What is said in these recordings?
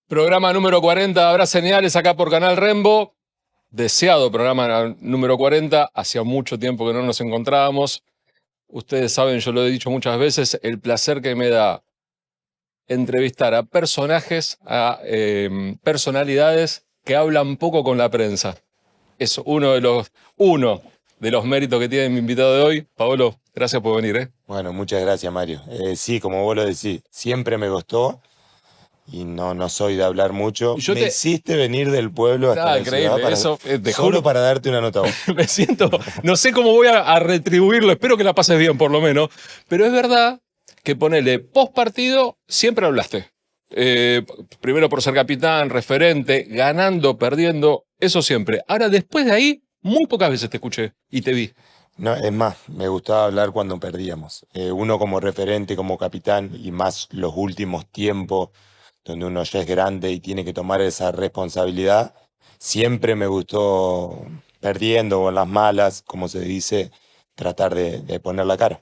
Programa número 40, habrá señales acá por Canal Rembo. Deseado programa número 40. Hacía mucho tiempo que no nos encontrábamos. Ustedes saben, yo lo he dicho muchas veces, el placer que me da entrevistar a personajes, a personalidades que hablan poco con la prensa. Es uno de los méritos que tiene mi invitado de hoy. Paolo, gracias por venir, ¿eh? Bueno, muchas gracias, Mario. Sí, como vos lo decís, siempre me costó y no soy de hablar mucho. Yo Me te... hiciste venir del pueblo hasta Ah, la ciudad increíble, eso, te solo juro. para darte una nota a vos. Me siento, no sé cómo voy a retribuirlo, espero que la pases bien por lo menos, pero es verdad que ponele post partido, siempre hablaste. Eh, Primero por ser capitán, referente, ganando, perdiendo, eso siempre. Ahora, después de ahí, muy pocas veces te escuché y te vi. No, es más, me gustaba hablar cuando perdíamos. Uno como referente, como capitán, y más los últimos tiempos, donde uno ya es grande y tiene que tomar esa responsabilidad, siempre me gustó perdiendo o en las malas, como se dice, tratar de poner la cara.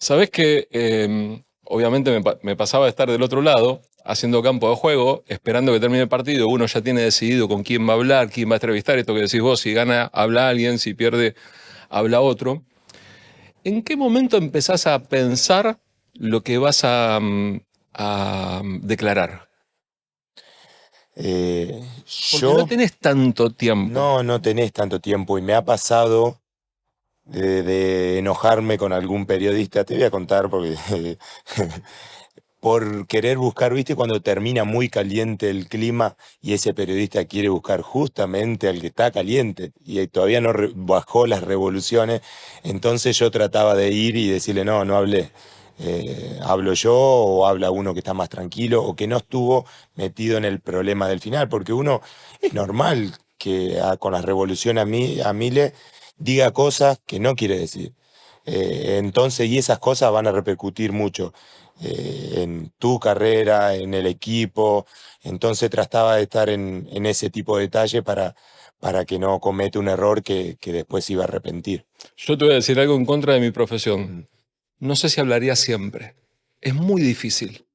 Sabés que obviamente me pasaba de estar del otro lado, haciendo campo de juego, esperando que termine el partido. Uno ya tiene decidido con quién va a hablar, quién va a entrevistar. Esto que decís vos, si gana, habla alguien, si pierde, habla otro. ¿En qué momento empezás a pensar lo que vas a declarar? Eh, Porque no yo tenés tanto tiempo. no tenés tanto tiempo y me ha pasado de enojarme con algún periodista. Te voy a contar porque por querer buscar, ¿viste? Cuando termina muy caliente el clima y ese periodista quiere buscar justamente al que está caliente y todavía no bajó las revoluciones, entonces yo trataba de ir y decirle, no hablé. Hablo yo o habla uno que está más tranquilo o que no estuvo metido en el problema del final, porque uno es normal que con las revoluciones a miles diga cosas que no quiere decir. Entonces, y esas cosas van a repercutir mucho en tu carrera, en el equipo. Entonces trataba de estar en ese tipo de detalle para que no comete un error que después se iba a arrepentir. Yo te voy a decir algo en contra de mi profesión. Mm. No sé si hablaría siempre. Es muy difícil.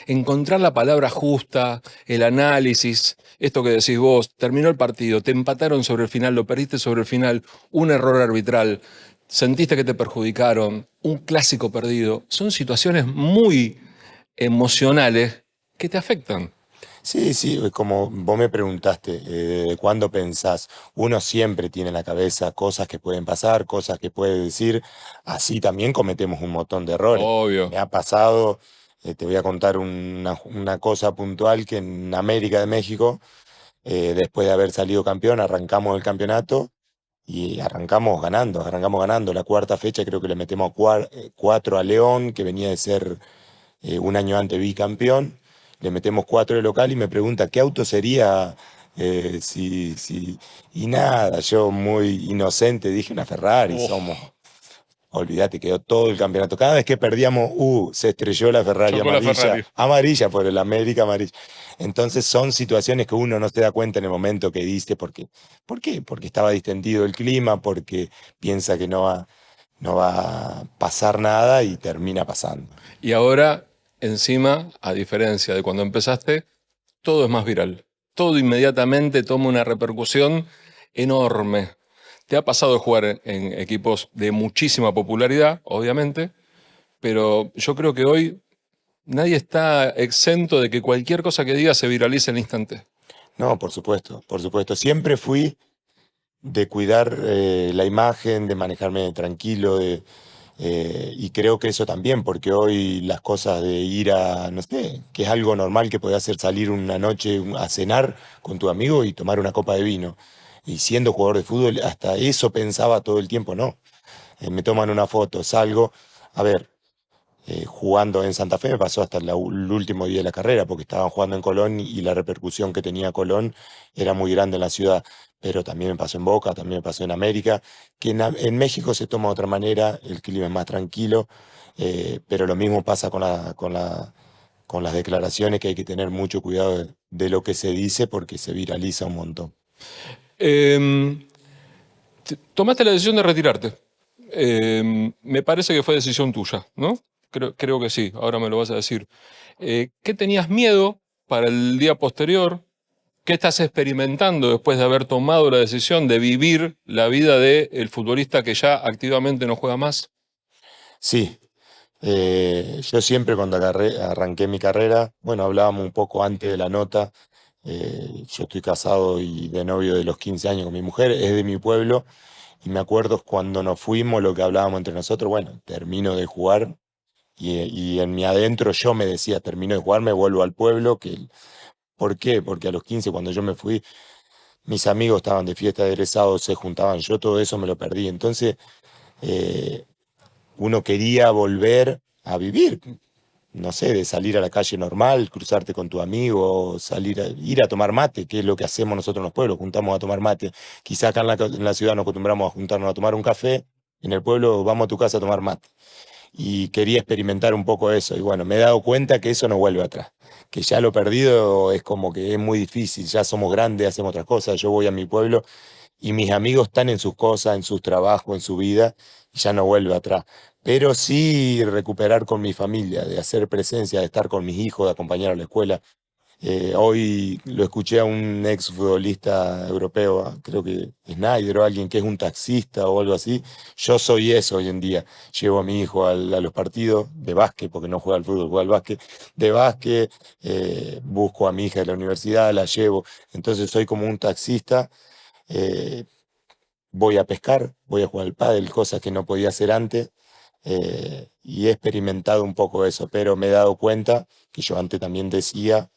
Encontrar la palabra justa, el análisis, esto que decís vos, terminó el partido, te empataron sobre el final, lo perdiste sobre el final, un error arbitral, sentiste que te perjudicaron, un clásico perdido. Son situaciones muy emocionales que te afectan. Sí, sí, como vos me preguntaste, ¿de cuándo pensás? Uno siempre tiene en la cabeza cosas que pueden pasar, cosas que puede decir. Así también cometemos un montón de errores. Obvio. Me ha pasado, te voy a contar una cosa puntual que en América de México, después de haber salido campeón, arrancamos el campeonato y arrancamos ganando. La cuarta fecha creo que le metemos cuatro a León, que venía de ser un año antes bicampeón. Le metemos cuatro de local y me pregunta qué auto sería y nada, yo muy inocente dije una Ferrari, somos. Oh, Olvídate, quedó todo el campeonato. Cada vez que perdíamos, se estrelló la Ferrari chocó la amarilla, Ferrari. amarilla por el América amarilla. Entonces son situaciones que uno no se da cuenta en el momento que dice, porque, ¿por qué? Porque estaba distendido el clima, porque piensa que no va a pasar nada y termina pasando. Y ahora, encima, a diferencia de cuando empezaste, todo es más viral. Todo inmediatamente toma una repercusión enorme. Te ha pasado de jugar en equipos de muchísima popularidad, obviamente, pero yo creo que hoy nadie está exento de que cualquier cosa que diga se viralice al instante. No, por supuesto, por supuesto. Siempre fui de cuidar la imagen, de manejarme tranquilo, y creo que eso también, porque hoy las cosas de ir a, no sé, que es algo normal que podés hacer salir una noche a cenar con tu amigo y tomar una copa de vino. Y siendo jugador de fútbol, hasta eso pensaba todo el tiempo, no. Me toman una foto, salgo. A ver, jugando en Santa Fe me pasó hasta el último día de la carrera, porque estaban jugando en Colón y la repercusión que tenía Colón era muy grande en la ciudad. Pero también me pasó en Boca, también me pasó en América, que en México se toma de otra manera, el clima es más tranquilo, pero lo mismo pasa con las declaraciones, que hay que tener mucho cuidado de lo que se dice porque se viraliza un montón. Eh, Tomaste la decisión de retirarte. Me parece que fue decisión tuya, ¿no? Creo que sí, ahora me lo vas a decir. ¿Qué tenías miedo? para el día posterior? ¿Qué estás experimentando después de haber tomado la decisión de vivir la vida del futbolista que ya activamente no juega más? Sí, yo siempre cuando arranqué mi carrera, bueno, hablábamos un poco antes de la nota, yo estoy casado y de novio de los 15 años con mi mujer, es de mi pueblo, y me acuerdo cuando nos fuimos, lo que hablábamos entre nosotros, bueno, termino de jugar, y en mi adentro yo me decía, termino de jugar, me vuelvo al pueblo, ¿por qué? Porque a los 15 cuando yo me fui, mis amigos estaban de fiesta de egresados, se juntaban, yo todo eso me lo perdí, entonces eh, uno quería volver a vivir, no sé, de salir a la calle normal, cruzarte con tu amigo, ir a tomar mate, que es lo que hacemos nosotros en los pueblos, juntamos a tomar mate. Quizá acá en la ciudad nos acostumbramos a juntarnos a tomar un café, en el pueblo vamos a tu casa a tomar mate. Y quería experimentar un poco eso. Y bueno, me he dado cuenta que eso no vuelve atrás. Que ya lo perdido es como que es muy difícil. Ya somos grandes, hacemos otras cosas. Yo voy a mi pueblo y mis amigos están en sus cosas, en sus trabajos, en su vida, y ya no vuelve atrás. Pero sí recuperar con mi familia, de hacer presencia, de estar con mis hijos, de acompañar a la escuela. Hoy lo escuché a un ex futbolista europeo, creo que Snyder o alguien que es un taxista o algo así. Yo soy eso hoy en día. Llevo a mi hijo a los partidos de básquet, porque no juega al fútbol, juega al básquet, de básquet, busco a mi hija de la universidad, la llevo. Entonces soy como un taxista. eh, Voy a pescar, voy a jugar al pádel, cosas que no podía hacer antes. Y he experimentado un poco eso, pero me he dado cuenta que yo antes también decía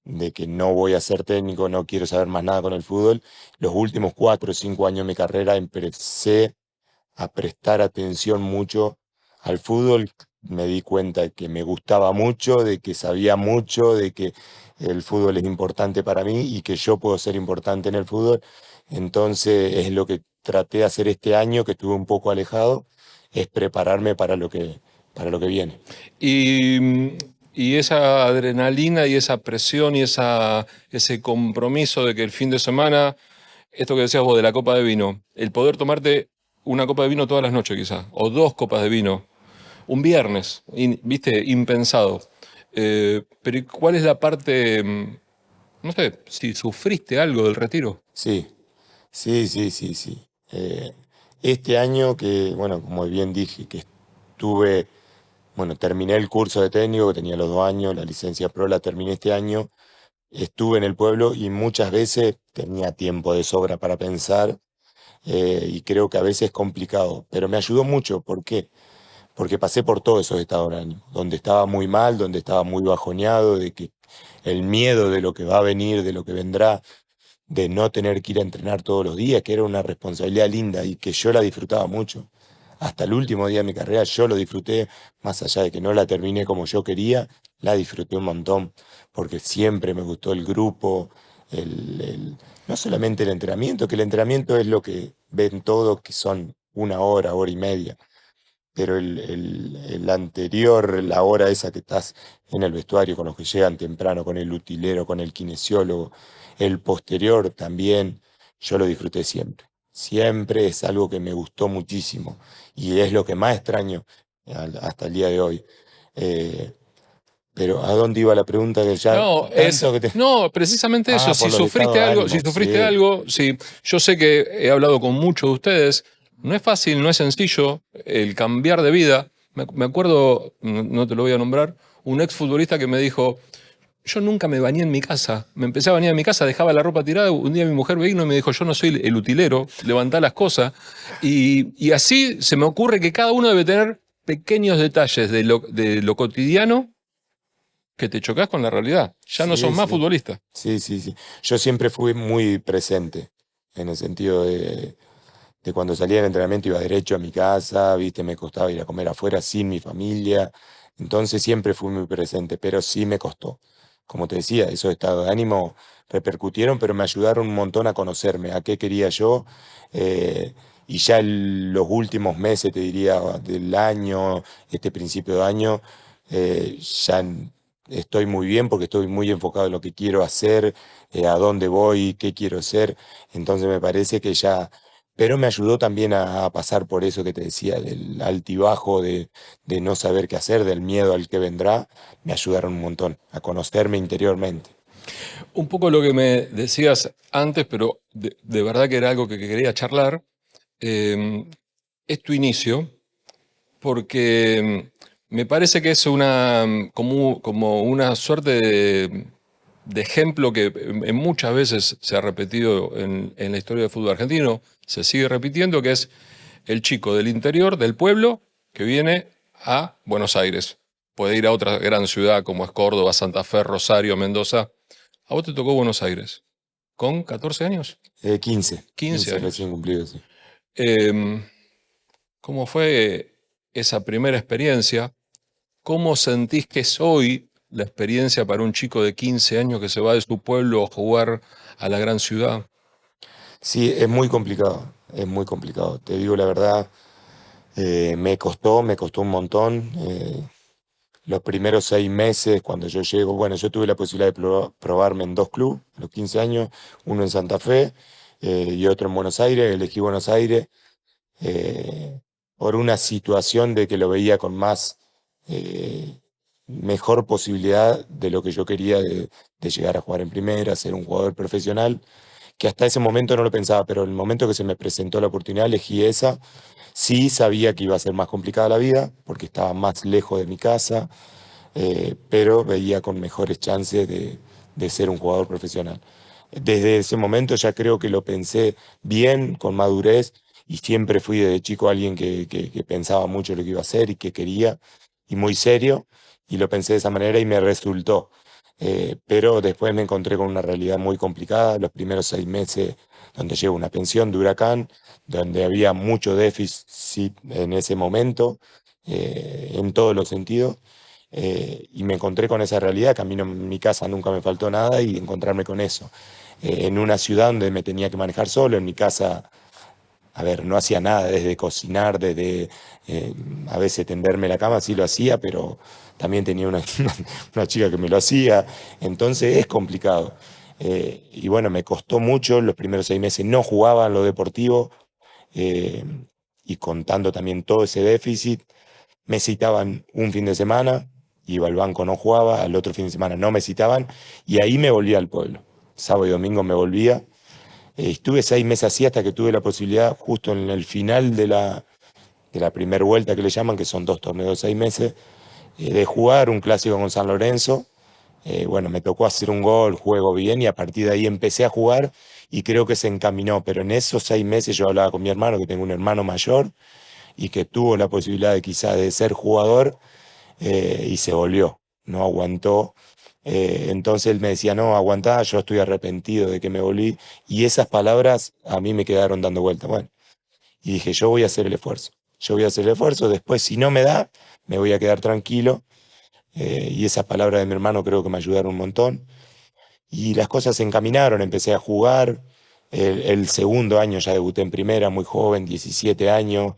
de que no voy a ser técnico, no quiero saber más nada con el fútbol. Los últimos 4 o 5 años de mi carrera empecé a prestar atención mucho al fútbol. Me di cuenta de que me gustaba mucho, de que sabía mucho, de que el fútbol es importante para mí y que yo puedo ser importante en el fútbol. Entonces es lo que traté de hacer este año, que estuve un poco alejado, es prepararme para lo que viene. Y, y esa adrenalina y esa presión y ese compromiso de que el fin de semana, esto que decías vos de la copa de vino, el poder tomarte una copa de vino todas las noches quizás, o dos copas de vino, un viernes, viste, impensado. Pero ¿y cuál es la parte, no sé, si sufriste algo del retiro? Sí, sí, sí, sí, sí. Este año que, bueno, como bien dije, que estuve, bueno, terminé el curso de técnico, que tenía los 2 años, la licencia pro la terminé este año, estuve en el pueblo y muchas veces tenía tiempo de sobra para pensar, y creo que a veces es complicado, pero me ayudó mucho. ¿Por qué? Porque pasé por todos esos estados de ánimo, donde estaba muy mal, donde estaba muy bajoneado, de que el miedo de lo que va a venir, de lo que vendrá, de no tener que ir a entrenar todos los días, que era una responsabilidad linda y que yo la disfrutaba mucho. Hasta el último día de mi carrera yo lo disfruté, más allá de que no la terminé como yo quería, la disfruté un montón, porque siempre me gustó el grupo, no solamente el entrenamiento, que el entrenamiento es lo que ven todos, que son 1 hora, hora y media, pero el anterior, la hora esa que estás en el vestuario con los que llegan temprano, con el utilero, con el kinesiólogo, el posterior también, yo lo disfruté siempre. Siempre es algo que me gustó muchísimo y es lo que más extraño hasta el día de hoy. Eh, pero ¿a dónde iba la pregunta que ya No, tanto que te... no, precisamente eso. Ah, por los estados de Si ánimo, sufriste sí, algo, sí. Yo sé que he hablado con muchos de ustedes. No es fácil, no es sencillo el cambiar de vida. Me acuerdo, no te lo voy a nombrar, un exfutbolista que me dijo, yo nunca me bañé en mi casa. Me empecé a bañar en mi casa, dejaba la ropa tirada. Un día mi mujer vino y me dijo, yo no soy el utilero, levantá las cosas. Y así se me ocurre que cada uno debe tener pequeños detalles de lo cotidiano que te chocas con la realidad. Ya no sos sí, más sí. futbolista. Sí, sí, sí. Yo siempre fui muy presente, en el sentido de cuando salía del entrenamiento iba derecho a mi casa, viste, me costaba ir a comer afuera sin mi familia. Entonces siempre fui muy presente, pero sí me costó. Como te decía, esos estados de ánimo repercutieron, pero me ayudaron un montón a conocerme, a qué quería yo. Y ya los últimos meses, te diría, del año, este principio de año, ya estoy muy bien porque estoy muy enfocado en lo que quiero hacer, a dónde voy, qué quiero ser. Entonces me parece que ya pero me ayudó también a pasar por eso que te decía, del altibajo, de no saber qué hacer, del miedo al que vendrá, me ayudaron un montón a conocerme interiormente. Un poco lo que me decías antes, pero de verdad que era algo que quería charlar, eh, es tu inicio, porque me parece que es como una suerte de ejemplo que muchas veces se ha repetido en la historia del fútbol argentino, se sigue repitiendo, que es el chico del interior, del pueblo, que viene a Buenos Aires. Puede ir a otra gran ciudad como es Córdoba, Santa Fe, Rosario, Mendoza. A vos te tocó Buenos Aires, con 14 años, 15, 15 15 años. recién cumplidos, sí. Em, ¿Cómo fue esa primera experiencia? ¿Cómo sentís que es hoy la experiencia para un chico de 15 años que se va de su pueblo a jugar a la gran ciudad? Sí, es muy complicado. Te digo la verdad, me costó un montón. Los primeros 6 meses, cuando yo llego, bueno, yo tuve la posibilidad de probarme en 2 clubes a los 15 años, uno en Santa Fe y otro en Buenos Aires. Elegí Buenos Aires eh, por una situación de que lo veía con más, eh, mejor posibilidad de lo que yo quería de llegar a jugar en primera, ser un jugador profesional, que hasta ese momento no lo pensaba, pero en el momento que se me presentó la oportunidad elegí esa. Sí sabía que iba a ser más complicada la vida, porque estaba más lejos de mi casa, pero veía con mejores chances de ser un jugador profesional. Desde ese momento ya creo que lo pensé bien, con madurez, y siempre fui desde chico alguien que pensaba mucho lo que iba a hacer y que quería, y muy serio, y lo pensé de esa manera y me resultó. Pero después me encontré con una realidad muy complicada, los primeros 6 meses donde llevo una pensión de Huracán, donde había mucho déficit en ese momento, en todos los sentidos, y me encontré con esa realidad, que a mí en mi casa nunca me faltó nada, y encontrarme con eso. En una ciudad donde me tenía que manejar solo, en mi casa, a ver, no hacía nada, desde cocinar, desde eh, a veces tenderme la cama, sí lo hacía, pero también tenía una chica que me lo hacía, entonces es complicado. Y bueno, me costó mucho, los primeros 6 meses no jugaba en lo deportivo, eh, y contando también todo ese déficit. Me citaban un fin de semana, iba al banco, no jugaba, al otro fin de semana no me citaban, y ahí me volvía al pueblo. Sábado y domingo me volvía. Estuve 6 meses así hasta que tuve la posibilidad, justo en el final de la primera vuelta que le llaman, que son 2 torneos de 6 meses, de jugar un clásico con San Lorenzo. Bueno, me tocó hacer un gol, juego bien, y a partir de ahí empecé a jugar y creo que se encaminó. Pero en esos 6 meses yo hablaba con mi hermano, que tengo un hermano mayor y que tuvo la posibilidad de quizá de ser jugador, y se volvió, no aguantó. Entonces él me decía, no, aguantá, yo estoy arrepentido de que me volví. Y esas palabras a mí me quedaron dando vuelta. Bueno, y dije, yo voy a hacer el esfuerzo. Yo voy a hacer el esfuerzo, después si no me da, me voy a quedar tranquilo. Y esas palabras de mi hermano creo que me ayudaron un montón. Y las cosas se encaminaron, empecé a jugar. El segundo año ya debuté en primera, muy joven, 17 años.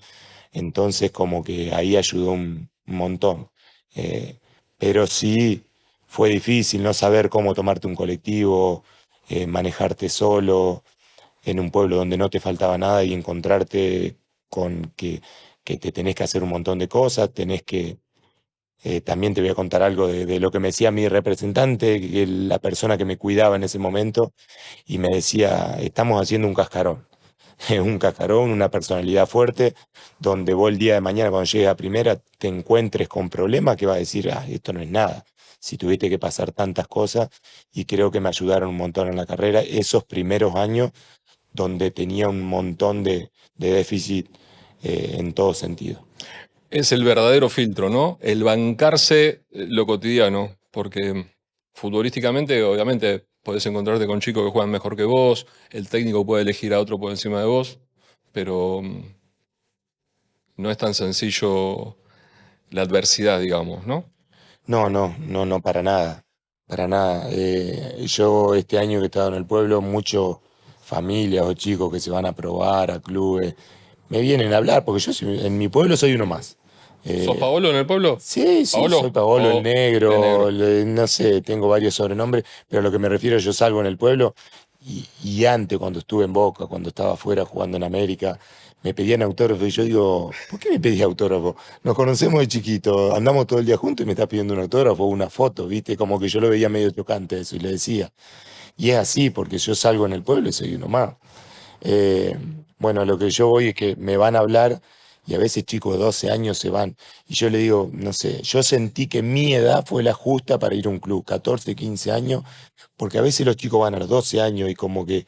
Entonces como que ahí ayudó un montón. Eh, pero sí fue difícil no saber cómo tomarte un colectivo, manejarte solo en un pueblo donde no te faltaba nada y encontrarte con que te tenés que hacer un montón de cosas, tenés que también te voy a contar algo de lo que me decía mi representante, que la persona que me cuidaba en ese momento, y me decía, estamos haciendo un cascarón. Un cascarón, una personalidad fuerte, donde vos el día de mañana cuando llegues a primera te encuentres con problemas que va a decir, ah, esto no es nada. Si tuviste que pasar tantas cosas, y creo que me ayudaron un montón en la carrera, esos primeros años donde tenía un montón de déficit, en todo sentido. Es el verdadero filtro, ¿no? El bancarse lo cotidiano, porque futbolísticamente, obviamente, podés encontrarte con chicos que juegan mejor que vos, el técnico puede elegir a otro por encima de vos, pero no es tan sencillo la adversidad, digamos, ¿no? No, no, no, no, para nada, para nada. Yo este año que he estado en el pueblo, muchos familias o chicos que se van a probar a clubes, me vienen a hablar, porque en mi pueblo soy uno más. ¿Sos Eh, Paolo en el pueblo? sí, sí, soy ¿Paolo Paolo el o de Negro, negro? no sé, tengo varios sobrenombres, pero a lo que me refiero, yo salgo en el pueblo y antes, cuando estuve en Boca, cuando estaba afuera jugando en América, me pedían autógrafo y yo digo, ¿por qué me pedís autógrafo? Nos conocemos de chiquito, andamos todo el día juntos y me estás pidiendo un autógrafo o una foto, ¿viste? Como que yo lo veía medio chocante eso y le decía. Y es así, porque yo salgo en el pueblo y soy uno más. Eh, bueno, a lo que yo voy es que me van a hablar y a veces chicos de 12 años se van. Y yo le digo, no sé, yo sentí que mi edad fue la justa para ir a un club, 14 15 años, porque a veces los chicos van a los 12 años y como que,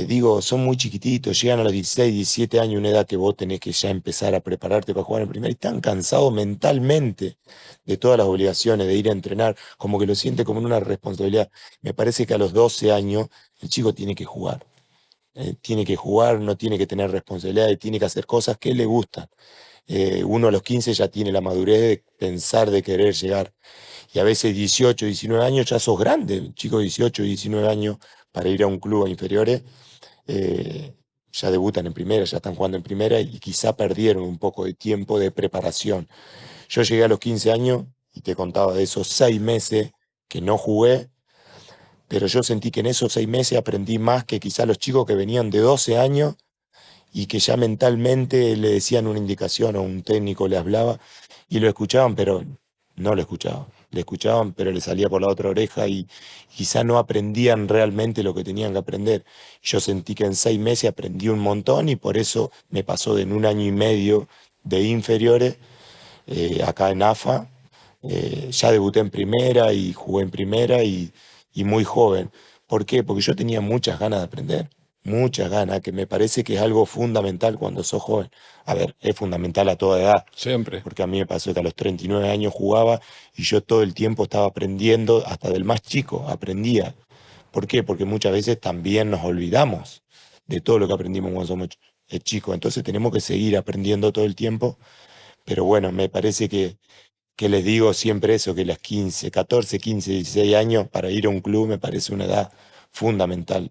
digo, son muy chiquititos, llegan a los 16 17 años, una edad que vos tenés que ya empezar a prepararte para jugar en primera y están cansados mentalmente de todas las obligaciones, de ir a entrenar, como que lo siente como una responsabilidad. Me parece que a los 12 años el chico tiene que jugar, no tiene que tener responsabilidades, tiene que hacer cosas que le gustan. Uno a los 15 ya tiene la madurez de pensar, de querer llegar. Y a veces 18, 19 años ya sos grande, chicos de 18, 19 años, para ir a un club a inferiores, eh, ya debutan en primera, ya están jugando en primera y quizá perdieron un poco de tiempo de preparación. Yo llegué a los 15 años y te contaba de esos 6 meses que no jugué, pero yo sentí que en esos 6 meses aprendí más que quizá los chicos que venían de 12 años y que ya mentalmente le decían una indicación o un técnico le hablaba y lo escuchaban, pero no lo escuchaban. Le escuchaban, pero le salía por la otra oreja y quizá no aprendían realmente lo que tenían que aprender. Yo sentí que en 6 meses aprendí un montón y por eso me pasó de en un año y medio de inferiores, acá en AFA. Ya debuté en primera y jugué en primera y muy joven. ¿Por qué? Porque yo tenía muchas ganas de aprender, muchas ganas, que me parece que es algo fundamental cuando sos joven. A ver, es fundamental a toda edad, Siempre. porque a mí me pasó que a los 39 años jugaba y yo todo el tiempo estaba aprendiendo, hasta del más chico, aprendía. ¿Por qué? Porque muchas veces también nos olvidamos de todo lo que aprendimos cuando somos chicos. Entonces tenemos que seguir aprendiendo todo el tiempo. Pero bueno, me parece que les digo siempre eso, que las 15, 14, 15, 16 años para ir a un club me parece una edad fundamental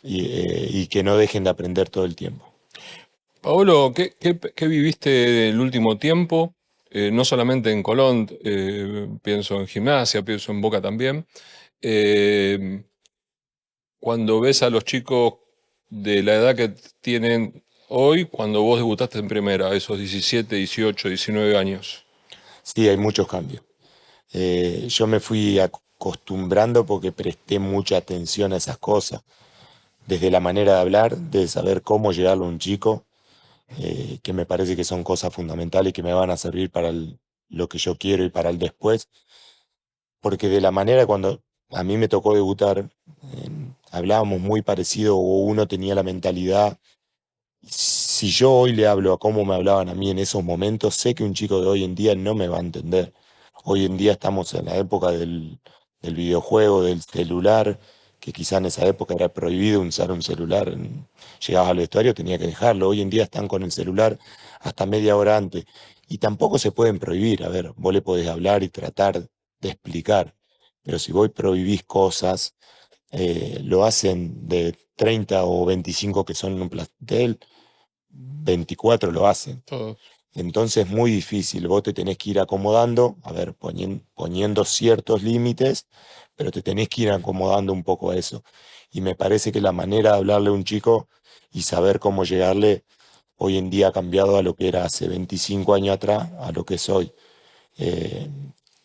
y que no dejen de aprender todo el tiempo. Paolo, ¿qué viviste el último tiempo? No solamente en Colón, pienso en Gimnasia, pienso en Boca también. Eh, Cuando ves a los chicos de la edad que tienen hoy, cuando vos debutaste en primera, esos 17, 18, 19 años. Sí, hay muchos cambios. Yo me fui acostumbrando porque presté mucha atención a esas cosas, desde la manera de hablar, de saber cómo llegarle a un chico, que me parece que son cosas fundamentales que me van a servir para lo que yo quiero y para el después, porque de la manera cuando a mí me tocó debutar, hablábamos muy parecido o uno tenía la mentalidad. Si yo hoy le hablo a cómo me hablaban a mí en esos momentos, sé que un chico de hoy en día no me va a entender. Hoy en día estamos en la época del videojuego, del celular, que quizá en esa época era prohibido usar un celular. Llegabas al vestuario, tenía que dejarlo. Hoy en día están con el celular hasta media hora antes. Y tampoco se pueden prohibir. A ver, vos le podés hablar y tratar de explicar. Pero si vos prohibís cosas, lo hacen de 30 o 25 que son en un plantel, 24 lo hacen. Todos. Entonces es muy difícil, vos te tenés que ir acomodando, a ver, poniendo ciertos límites, pero te tenés que ir acomodando un poco a eso. Y me parece que la manera de hablarle a un chico y saber cómo llegarle hoy en día ha cambiado a lo que era hace 25 años atrás, a lo que soy. Eh,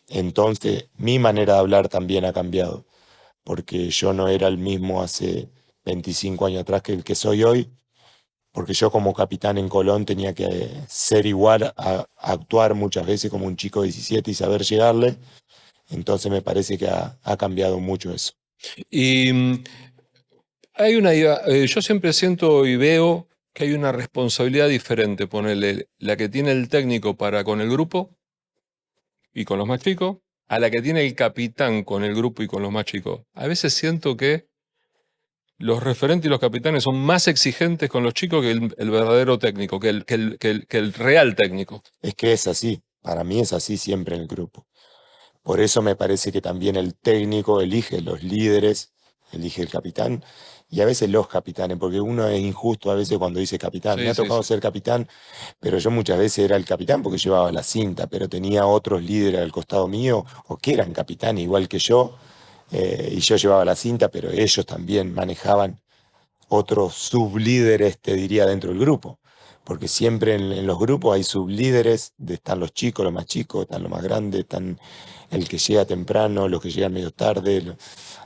entonces, mi manera de hablar también ha cambiado, porque yo no era el mismo hace 25 años atrás que el que soy hoy, porque yo como capitán en Colón tenía que ser igual a actuar muchas veces como un chico de 17 y saber llegarle. Entonces me parece que ha cambiado mucho eso. Y hay una idea, yo siempre siento y veo que hay una responsabilidad diferente, ponerle la que tiene el técnico para con el grupo y con los más chicos, a la que tiene el capitán con el grupo y con los más chicos. A veces siento que los referentes y los capitanes son más exigentes con los chicos que el verdadero técnico, que el real técnico. Es que es así, para mí es así siempre en el grupo. Por eso me parece que también el técnico elige los líderes, elige el capitán y a veces los capitanes, porque uno es injusto a veces cuando dice capitán. Me Sí, ha sí, tocado sí. ser capitán, pero yo muchas veces era el capitán porque llevaba la cinta, pero tenía otros líderes al costado mío o que eran capitanes igual que yo, y yo llevaba la cinta, pero ellos también manejaban otros sublíderes, te diría, dentro del grupo. Porque siempre en los grupos hay sublíderes, están los chicos, los más chicos, están los más grandes, están el que llega temprano, los que llegan medio tarde.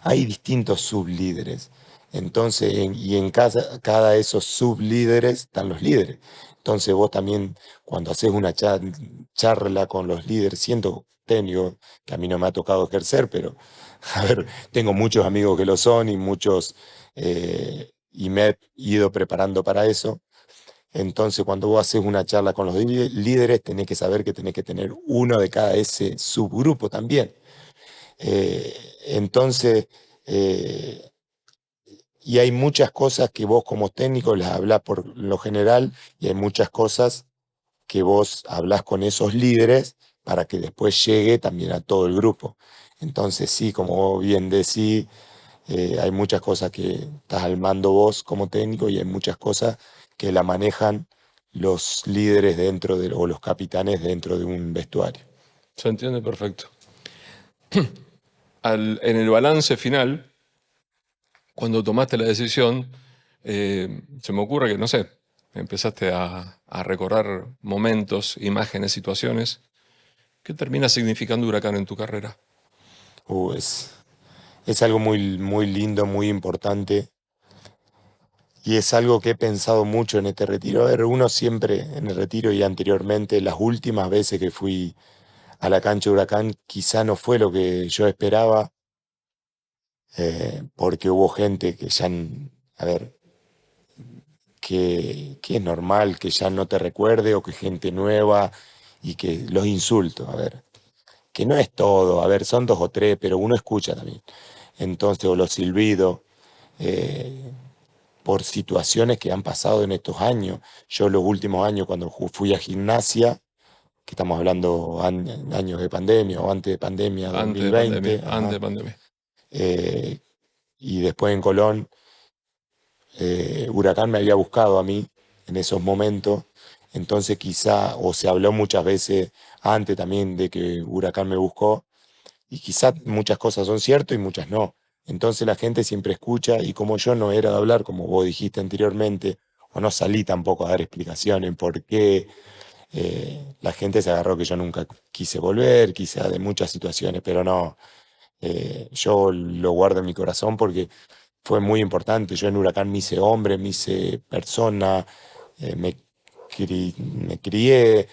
Hay distintos sublíderes. Entonces, y en cada de esos sublíderes están los líderes. Entonces vos también, cuando haces una charla con los líderes, siento técnico, que a mí no me ha tocado ejercer, pero a ver, tengo muchos amigos que lo son y muchos, y me he ido preparando para eso. Entonces, cuando vos haces una charla con los líderes, tenés que saber que tenés que tener uno de cada ese subgrupo también. Eh, entonces, eh, y hay muchas cosas que vos como técnico las hablás por lo general y hay muchas cosas que vos hablás con esos líderes para que después llegue también a todo el grupo. Entonces, sí, como vos bien decís, hay muchas cosas que estás al mando vos como técnico y hay muchas cosas que la manejan los líderes o los capitanes dentro de un vestuario. Se entiende perfecto. En el balance final, cuando tomaste la decisión, se me ocurre que, no sé, empezaste a recorrer momentos, imágenes, situaciones. ¿Qué termina significando Huracán en tu carrera? Uh, es, es algo muy, muy lindo, muy importante y es algo que he pensado mucho en este retiro. A ver, uno siempre en el retiro y anteriormente, las últimas veces que fui a la cancha de Huracán, quizá no fue lo que yo esperaba, porque hubo gente que ya, a ver, que es normal que ya no te recuerde o que gente nueva y que los insultos, a ver, que no es todo, a ver, son dos o tres, pero uno escucha también. Entonces, o los silbidos, eh, por situaciones que han pasado en estos años. Yo los últimos años cuando fui a gimnasia, que estamos hablando años de pandemia o antes de pandemia, Antes de pandemia, 2020, antes de ajá, pandemia. eh, y después en Colón, Huracán me había buscado a mí en esos momentos, entonces quizá, o se habló muchas veces antes también de que Huracán me buscó, y quizá muchas cosas son ciertas y muchas no. Entonces la gente siempre escucha y como yo no era de hablar, como vos dijiste anteriormente, o no salí tampoco a dar explicaciones en por qué, la gente se agarró que yo nunca quise volver, quizá de muchas situaciones, pero no, yo lo guardo en mi corazón porque fue muy importante. Yo en Huracán me hice hombre, me hice persona, me me crié.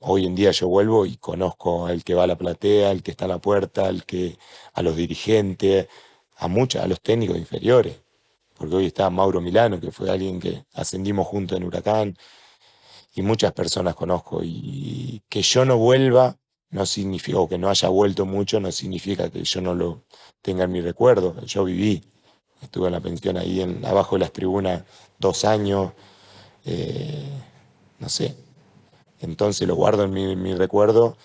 Hoy en día yo vuelvo y conozco al que va a la platea, al que está a la puerta, a los dirigentes, a los técnicos inferiores. Porque hoy está Mauro Milano, que fue alguien que ascendimos juntos en Huracán, y muchas personas conozco. Y que yo no vuelva no significa, o que no haya vuelto mucho, no significa que yo no lo tenga en mi recuerdo. Yo viví, estuve en la pensión ahí abajo de las tribunas 2 años, eh, no sé. Entonces lo guardo en mi recuerdo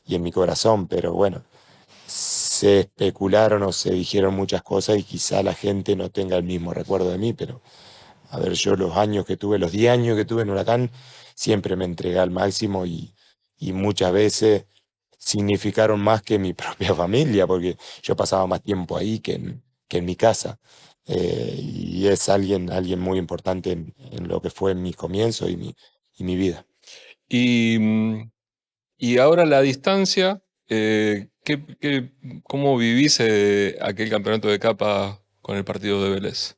y en mi corazón, pero bueno, se especularon o se dijeron muchas cosas y quizá la gente no tenga el mismo recuerdo de mí, pero a ver, yo los años que tuve, los 10 años que tuve en Huracán, siempre me entregué al máximo y muchas veces significaron más que mi propia familia, porque yo pasaba más tiempo ahí que en mi casa. Y es alguien muy importante en lo que fue mis comienzos y mi vida. Y, y ahora la distancia, ¿cómo vivís aquel campeonato de capa con el partido de Vélez?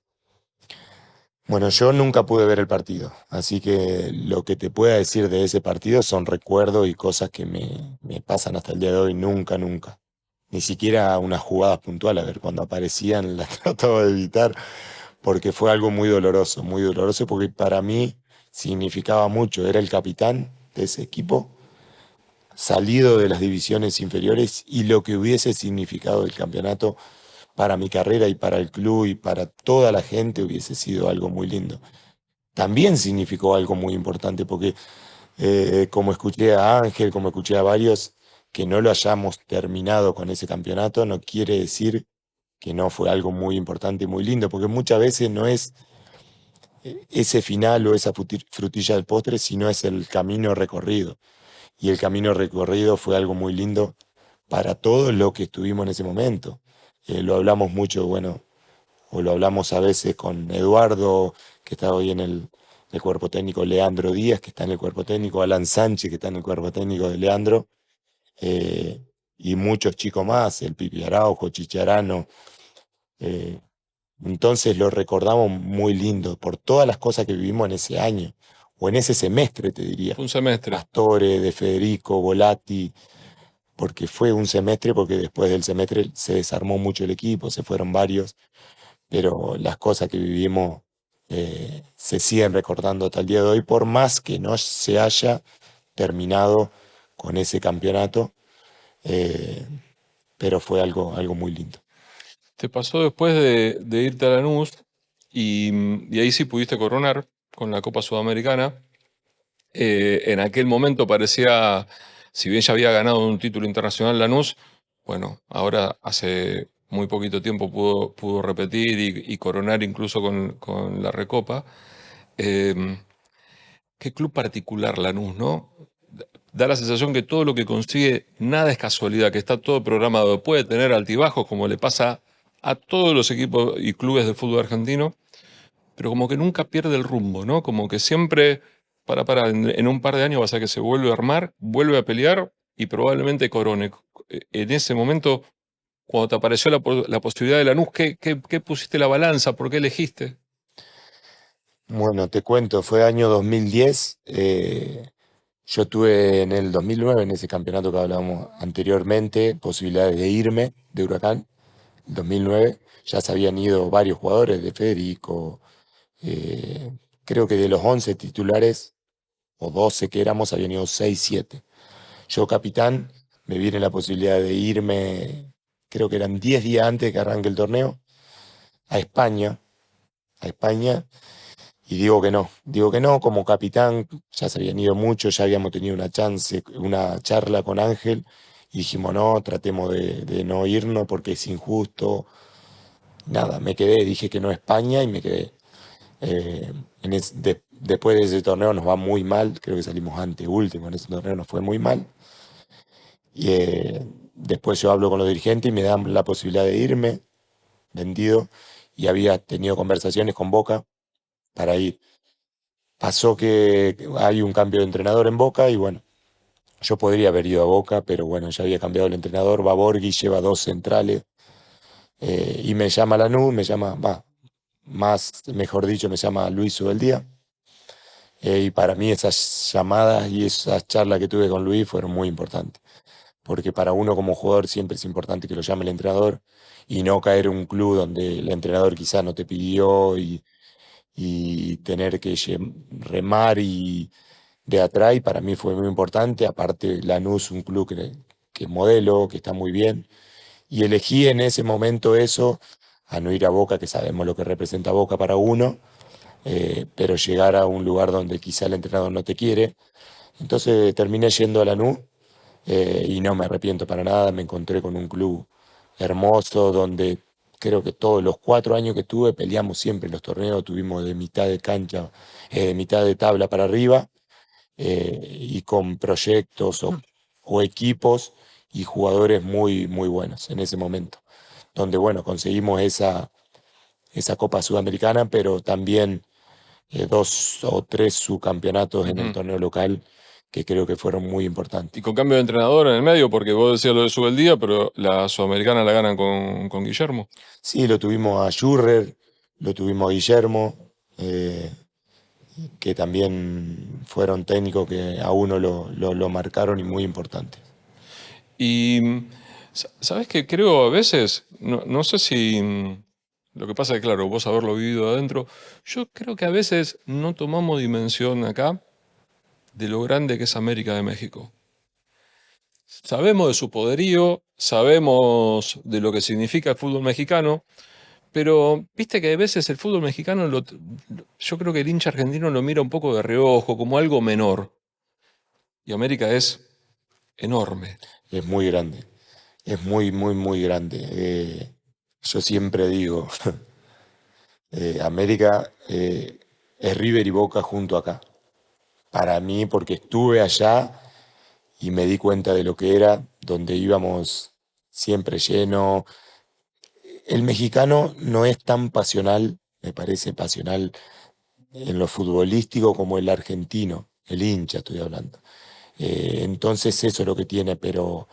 Bueno, yo nunca pude ver el partido, así que lo que te pueda decir de ese partido son recuerdos y cosas que me pasan hasta el día de hoy, nunca, nunca. Ni siquiera unas jugadas puntuales, a ver, cuando aparecían las trataba de evitar, porque fue algo muy doloroso porque para mí significaba mucho, era el capitán de ese equipo, salido de las divisiones inferiores y lo que hubiese significado el campeonato para mi carrera y para el club y para toda la gente hubiese sido algo muy lindo. También significó algo muy importante porque como escuché a Ángel, como escuché a varios, que no lo hayamos terminado con ese campeonato no quiere decir que no fue algo muy importante y muy lindo, porque muchas veces no es ese final o esa frutilla del postre, sino es el camino recorrido. Y el camino recorrido fue algo muy lindo para todos los que estuvimos en ese momento. Lo hablamos mucho, bueno, o lo hablamos a veces con Eduardo, que está hoy en el cuerpo técnico, Leandro Díaz, que está en el cuerpo técnico, Alan Sánchez, que está en el cuerpo técnico de Leandro, eh, y muchos chicos más, el Pipi Araujo, Chicharano. eh, entonces lo recordamos muy lindo por todas las cosas que vivimos en ese año, o en ese semestre, te diría. Fue un semestre. Pastore, De Federico, Volati, porque fue un semestre, porque después del semestre se desarmó mucho el equipo, se fueron varios, pero las cosas que vivimos se siguen recordando hasta el día de hoy, por más que no se haya terminado con ese campeonato, eh, pero fue algo muy lindo. Te pasó después de irte a Lanús y ahí sí pudiste coronar con la Copa Sudamericana. En aquel momento parecía, si bien ya había ganado un título internacional Lanús, bueno, ahora hace muy poquito tiempo pudo repetir y coronar incluso con la Recopa. Eh, Qué club particular Lanús, ¿no? Da la sensación que todo lo que consigue, nada es casualidad, que está todo programado. Puede tener altibajos, como le pasa a todos los equipos y clubes de fútbol argentino, pero como que nunca pierde el rumbo, ¿no? Como que siempre, en un par de años va a ser que se vuelve a armar, vuelve a pelear y probablemente corone. En ese momento, cuando te apareció la posibilidad de Lanús, ¿qué pusiste la balanza? ¿Por qué elegiste? Bueno, te cuento, fue año 2010. Yo tuve en el 2009, en ese campeonato que hablábamos anteriormente, posibilidades de irme de Huracán. En 2009 ya se habían ido varios jugadores, de Federico. eh, Creo que de los 11 titulares, o 12 que éramos, habían ido 6 7. Yo, capitán, me viene la posibilidad de irme, creo que eran 10 días antes de que arranque el torneo, a España. A España. Y digo que no, como capitán ya se habían ido muchos, ya habíamos tenido una chance, una charla con Ángel y dijimos no, tratemos de no irnos porque es injusto. Nada, me quedé, dije que no a España y me quedé. Después de ese torneo nos va muy mal, creo que salimos ante último, en ese torneo nos fue muy mal. Y después yo hablo con los dirigentes y me dan la posibilidad de irme, vendido, y había tenido conversaciones con Boca para ir. Pasó que hay un cambio de entrenador en Boca y bueno, yo podría haber ido a Boca, pero bueno, ya había cambiado el entrenador, va Borghi, lleva dos centrales y me llama Lanús, mejor dicho, me llama Luis Ubeldía. Y para mí esas llamadas y esas charlas que tuve con Luis fueron muy importantes, porque para uno como jugador siempre es importante que lo llame el entrenador y no caer en un club donde el entrenador quizá no te pidió y tener que remar y de atrás, y para mí fue muy importante. Aparte, Lanús, un club que es modelo, que está muy bien. Y elegí en ese momento eso, a no ir a Boca, que sabemos lo que representa Boca para uno, pero llegar a un lugar donde quizá el entrenador no te quiere. Entonces terminé yendo a Lanús y no me arrepiento para nada. Me encontré con un club hermoso donde creo que todos los 4 años que tuve peleamos siempre en los torneos, tuvimos de mitad de cancha, de mitad de tabla para arriba y con proyectos o equipos y jugadores muy, muy buenos en ese momento, donde bueno, conseguimos esa Copa Sudamericana, pero también 2 o 3 subcampeonatos en el Ujú. torneo local que creo que fueron muy Y importantes. con cambio de entrenador en el medio, porque vos decías lo de Subeldía, pero la Sudamericana la ganan con Guillermo. Sí, lo tuvimos a Schürrer, lo tuvimos a Guillermo, que también fueron técnicos que a uno lo marcaron y muy importantes. Y sabes que creo a veces, no sé si lo que pasa es que, claro, vos haberlo vivido adentro, yo creo que a veces no tomamos dimensión acá de lo grande que es América de México. Sabemos de su poderío, sabemos de lo que significa el fútbol mexicano, pero viste que a veces el fútbol mexicano, yo creo que el hincha argentino lo mira un poco de reojo, como algo menor, y América es enorme. Es muy grande, es muy, muy, muy grande. Yo siempre digo, América es River y Boca junto acá. Para mí, porque estuve allá y me di cuenta de lo que era, donde íbamos siempre lleno, el mexicano no es tan pasional, me parece pasional en lo futbolístico como el argentino, el hincha estoy hablando. Entonces eso es lo que tiene, pero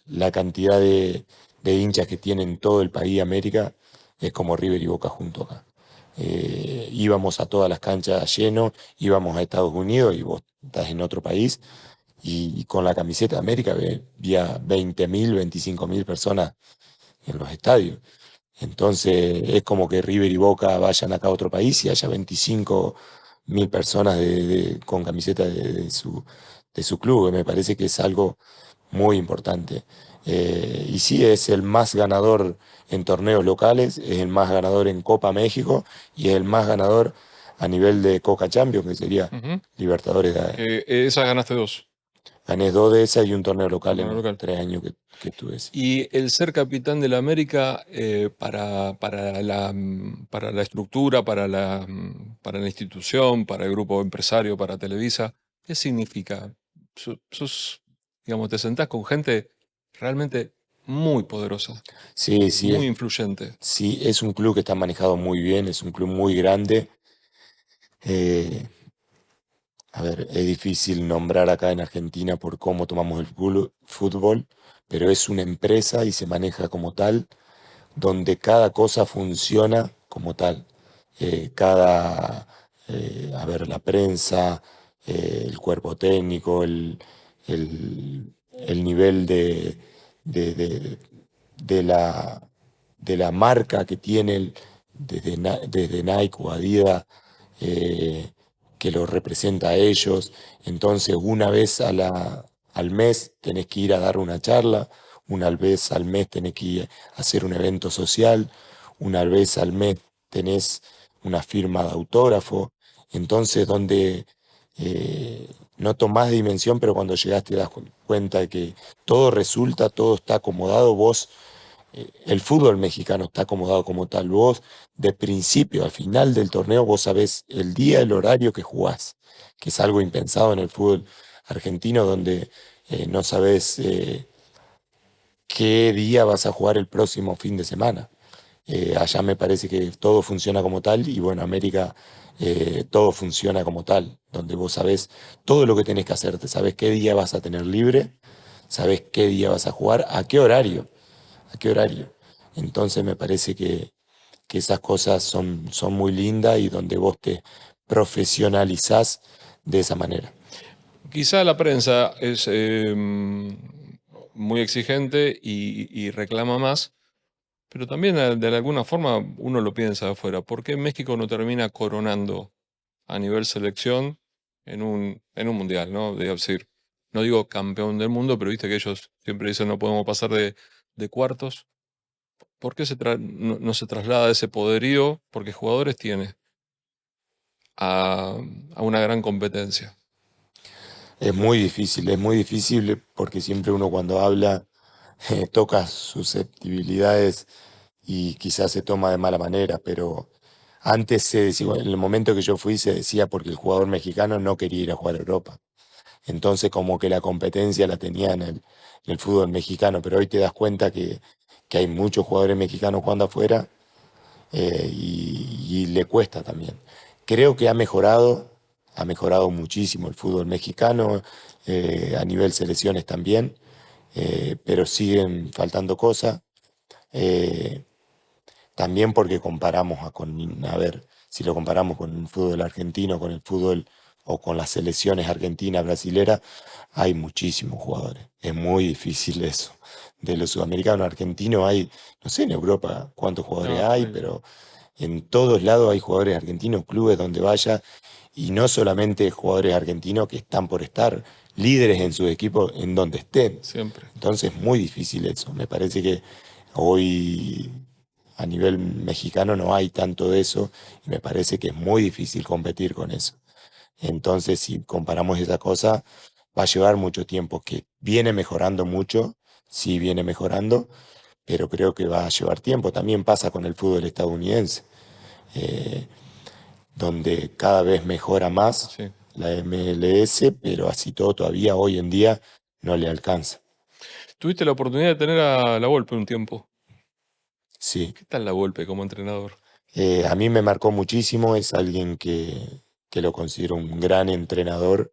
la cantidad de hinchas que tiene en todo el país, América, es como River y Boca junto acá. Íbamos a todas las canchas llenos, íbamos a Estados Unidos y vos estás en otro país y con la camiseta de América había 20.000, 25.000 personas en los estadios. Entonces es como que River y Boca vayan acá a otro país y haya 25.000 personas con camiseta de su club. Me parece que es algo muy importante. Y sí, es el más ganador en torneos locales, es el más ganador en Copa México y es el más ganador a nivel de Coca Champions, que sería Ujú. Libertadores. Que esa ganaste 2, Gané dos de esas y un torneo local en torneo los local. 3 años que estuve. Sí. Y el ser capitán de la América para la estructura, para la institución, para el grupo empresario, para Televisa, ¿qué significa? Digamos, te sentás con gente realmente muy poderosa, Sí, sí, muy influyente. sí, es un club que está manejado muy bien, es un club muy grande. Eh, a ver, es difícil nombrar acá en Argentina por cómo tomamos el fútbol, pero es una empresa y se maneja como tal, donde cada cosa funciona como tal. A ver, la prensa, el cuerpo técnico, el nivel de, de- de la marca que tiene desde Nike o Adidas, eh, que lo representa a ellos. Entonces, una vez al mes tenés que ir a dar una charla, una vez al mes tenés que ir a hacer un evento social, una vez al mes tenés una firma de autógrafo. Entonces, donde no tomás dimensión, pero cuando llegás te das cuenta de que todo resulta, todo está acomodado. El fútbol mexicano está acomodado como tal. Vos, de principio al final del torneo, vos sabés el día, el horario que jugás, que es algo impensado en el fútbol argentino, donde no sabés qué día vas a jugar el próximo fin de semana. Allá me parece que todo funciona como tal y bueno, América todo funciona como tal, donde vos sabés todo lo que tenés que hacerte, sabés qué día vas a tener libre, sabés qué día vas a jugar, a qué horario. Entonces me parece que esas cosas son muy lindas y donde vos te profesionalizás de esa manera. Quizá la prensa es muy exigente y reclama más, pero también de alguna forma uno lo piensa de afuera. ¿Por qué México no termina coronando a nivel selección en un mundial, ¿no? De decir, no digo campeón del mundo, pero viste que ellos siempre dicen no podemos pasar de cuartos. ¿Por qué no se traslada ese poderío? Porque jugadores tiene a, a una gran competencia. Es muy difícil porque siempre uno cuando habla toca susceptibilidades y quizás se toma de mala manera, pero antes se decía, en el momento que yo fui se decía porque el jugador mexicano no quería ir a jugar a Europa. Entonces como que la competencia la tenía en el fútbol mexicano, pero hoy te das cuenta que hay muchos jugadores mexicanos jugando afuera y le cuesta también. Creo que ha mejorado muchísimo el fútbol mexicano, a nivel selecciones también, pero siguen faltando cosas. eh, También porque a ver, si lo comparamos con el fútbol argentino, con el fútbol o con las selecciones argentinas, brasileras, hay muchísimos jugadores. Es muy difícil eso. De los sudamericanos argentinos hay, no sé en Europa cuántos jugadores No, hay, pero en todos lados hay jugadores argentinos, clubes donde vaya, y no solamente jugadores argentinos que están por estar, líderes en sus equipos en donde estén. siempre. Entonces es muy difícil eso. Me parece que hoy a nivel mexicano no hay tanto de eso y me parece que es muy difícil competir con eso. Entonces, si comparamos esa cosa, va a llevar mucho tiempo, que viene mejorando mucho, sí viene mejorando, pero creo que va a llevar tiempo. También pasa con el fútbol estadounidense, eh, donde cada vez mejora más Sí. la MLS, pero así todo todavía hoy en día no le alcanza. Tuviste la oportunidad de tener a la Volpe un tiempo. Sí. ¿Qué tal la Volpe como entrenador? A mí me marcó muchísimo, es alguien que lo considero un gran entrenador